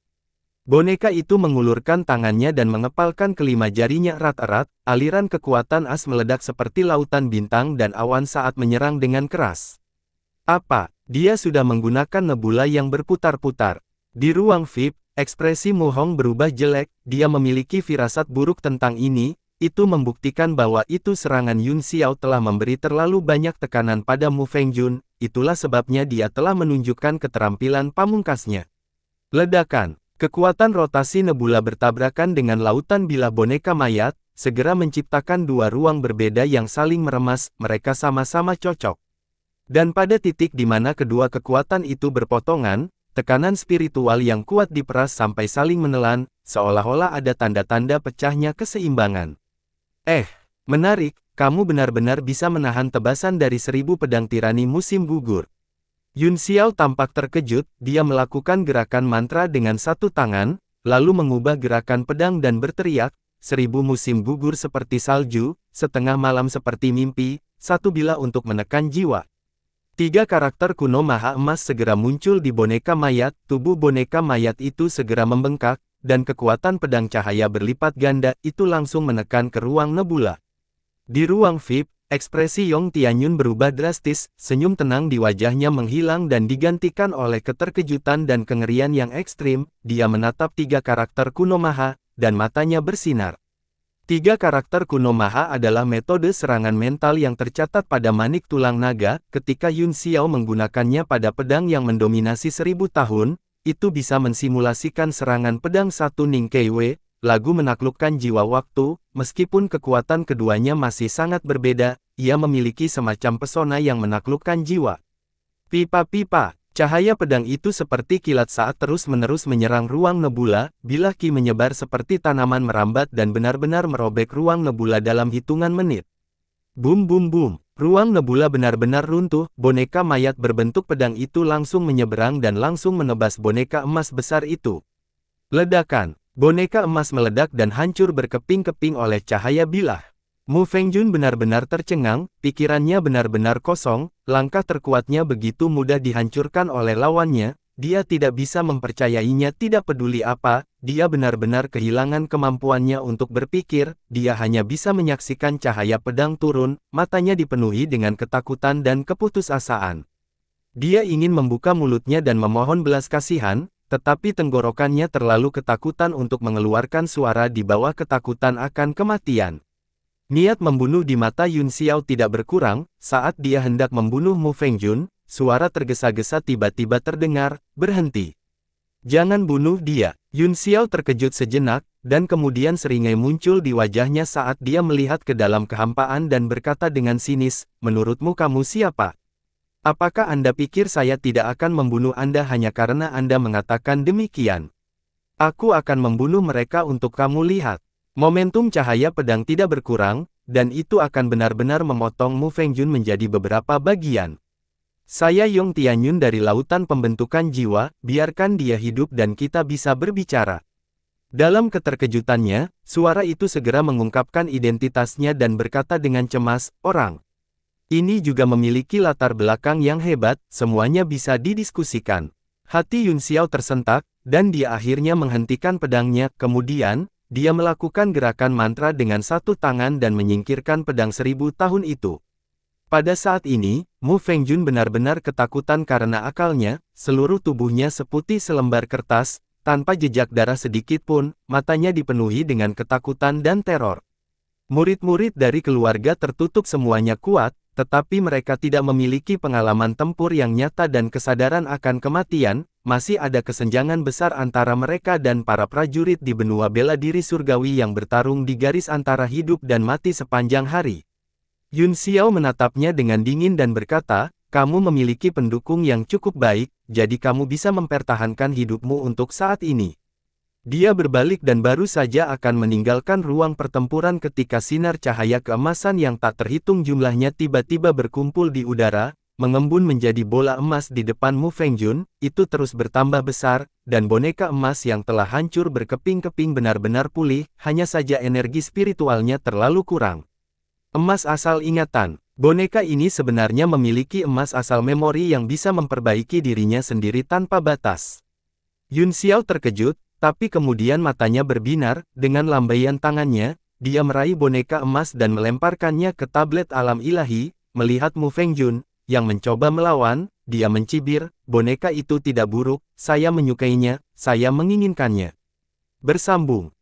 Boneka itu mengulurkan tangannya dan mengepalkan kelima jarinya erat-erat, aliran kekuatan as meledak seperti lautan bintang dan awan saat menyerang dengan keras. Apa? Dia sudah menggunakan nebula yang berputar-putar. Di ruang VIP, ekspresi Mu Hong berubah jelek, dia memiliki firasat buruk tentang ini, itu membuktikan bahwa itu serangan Yun Xiao telah memberi terlalu banyak tekanan pada Mu Fengjun, itulah sebabnya dia telah menunjukkan keterampilan pamungkasnya. Ledakan, kekuatan rotasi nebula bertabrakan dengan lautan bilah boneka mayat, segera menciptakan dua ruang berbeda yang saling meremas, mereka sama-sama cocok. Dan pada titik di mana kedua kekuatan itu berpotongan, tekanan spiritual yang kuat diperas sampai saling menelan, seolah-olah ada tanda-tanda pecahnya keseimbangan. Menarik, kamu benar-benar bisa menahan tebasan dari 1000 pedang tirani musim gugur. Yun Xiao tampak terkejut, dia melakukan gerakan mantra dengan satu tangan, lalu mengubah gerakan pedang dan berteriak, 1000 musim gugur seperti salju, setengah malam seperti mimpi, satu bila untuk menekan jiwa. 3 karakter kuno maha emas segera muncul di boneka mayat, tubuh boneka mayat itu segera membengkak, dan kekuatan pedang cahaya berlipat ganda itu langsung menekan ke ruang nebula. Di ruang VIP, ekspresi Yong Tianyun berubah drastis, senyum tenang di wajahnya menghilang dan digantikan oleh keterkejutan dan kengerian yang ekstrim, dia menatap 3 karakter kuno maha, dan matanya bersinar. 3 karakter kuno maha adalah metode serangan mental yang tercatat pada manik tulang naga, ketika Yun Xiao menggunakannya pada pedang yang mendominasi 1000 tahun, itu bisa mensimulasikan serangan pedang satu Ning Keiwei, lagu menaklukkan jiwa waktu, meskipun kekuatan keduanya masih sangat berbeda, ia memiliki semacam pesona yang menaklukkan jiwa. Pipa-pipa. Cahaya pedang itu seperti kilat saat terus-menerus menyerang ruang nebula, bilah ki menyebar seperti tanaman merambat dan benar-benar merobek ruang nebula dalam hitungan menit. Bum bum bum, ruang nebula benar-benar runtuh, boneka mayat berbentuk pedang itu langsung menyeberang dan langsung menebas boneka emas besar itu. Ledakan, boneka emas meledak dan hancur berkeping-keping oleh cahaya bilah. Mu Fengjun benar-benar tercengang, pikirannya benar-benar kosong, langkah terkuatnya begitu mudah dihancurkan oleh lawannya, dia tidak bisa mempercayainya tidak peduli apa, dia benar-benar kehilangan kemampuannya untuk berpikir, dia hanya bisa menyaksikan cahaya pedang turun, matanya dipenuhi dengan ketakutan dan keputusasaan. Dia ingin membuka mulutnya dan memohon belas kasihan, tetapi tenggorokannya terlalu ketakutan untuk mengeluarkan suara di bawah ketakutan akan kematian. Niat membunuh di mata Yun Xiao tidak berkurang, saat dia hendak membunuh Mu Fengjun, suara tergesa-gesa tiba-tiba terdengar, berhenti. Jangan bunuh dia. Yun Xiao terkejut sejenak, dan kemudian seringai muncul di wajahnya saat dia melihat ke dalam kehampaan dan berkata dengan sinis, menurutmu kamu siapa? Apakah Anda pikir saya tidak akan membunuh Anda hanya karena Anda mengatakan demikian? Aku akan membunuh mereka untuk kamu lihat. Momentum cahaya pedang tidak berkurang, dan itu akan benar-benar memotong Mu Fengjun menjadi beberapa bagian. Saya Yong Tianyun dari Lautan Pembentukan Jiwa, biarkan dia hidup dan kita bisa berbicara. Dalam keterkejutannya, suara itu segera mengungkapkan identitasnya dan berkata dengan cemas, orang ini juga memiliki latar belakang yang hebat, semuanya bisa didiskusikan. Hati Yun Xiao tersentak, dan dia akhirnya menghentikan pedangnya, kemudian, dia melakukan gerakan mantra dengan satu tangan dan menyingkirkan pedang 1000 tahun itu. Pada saat ini, Mu Fengjun benar-benar ketakutan karena akalnya, seluruh tubuhnya seputih selembar kertas, tanpa jejak darah sedikit pun, matanya dipenuhi dengan ketakutan dan teror. Murid-murid dari keluarga tertutup semuanya kuat, tetapi mereka tidak memiliki pengalaman tempur yang nyata dan kesadaran akan kematian. Masih ada kesenjangan besar antara mereka dan para prajurit di benua bela diri surgawi yang bertarung di garis antara hidup dan mati sepanjang hari. Yun Xiao menatapnya dengan dingin dan berkata, "Kamu memiliki pendukung yang cukup baik, jadi kamu bisa mempertahankan hidupmu untuk saat ini." Dia berbalik dan baru saja akan meninggalkan ruang pertempuran ketika sinar cahaya keemasan yang tak terhitung jumlahnya tiba-tiba berkumpul di udara, mengembun menjadi bola emas di depan Mu Fengjun. Itu terus bertambah besar, dan boneka emas yang telah hancur berkeping-keping benar-benar pulih, hanya saja energi spiritualnya terlalu kurang. Emas asal ingatan. Boneka ini sebenarnya memiliki emas asal memori yang bisa memperbaiki dirinya sendiri tanpa batas. Yun Xiao terkejut, tapi kemudian matanya berbinar. Dengan lambaian tangannya, dia meraih boneka emas dan melemparkannya ke tablet alam ilahi. Melihat Mu Fengjun yang mencoba melawan, dia mencibir, "Boneka itu tidak buruk, saya menyukainya, saya menginginkannya." Bersambung.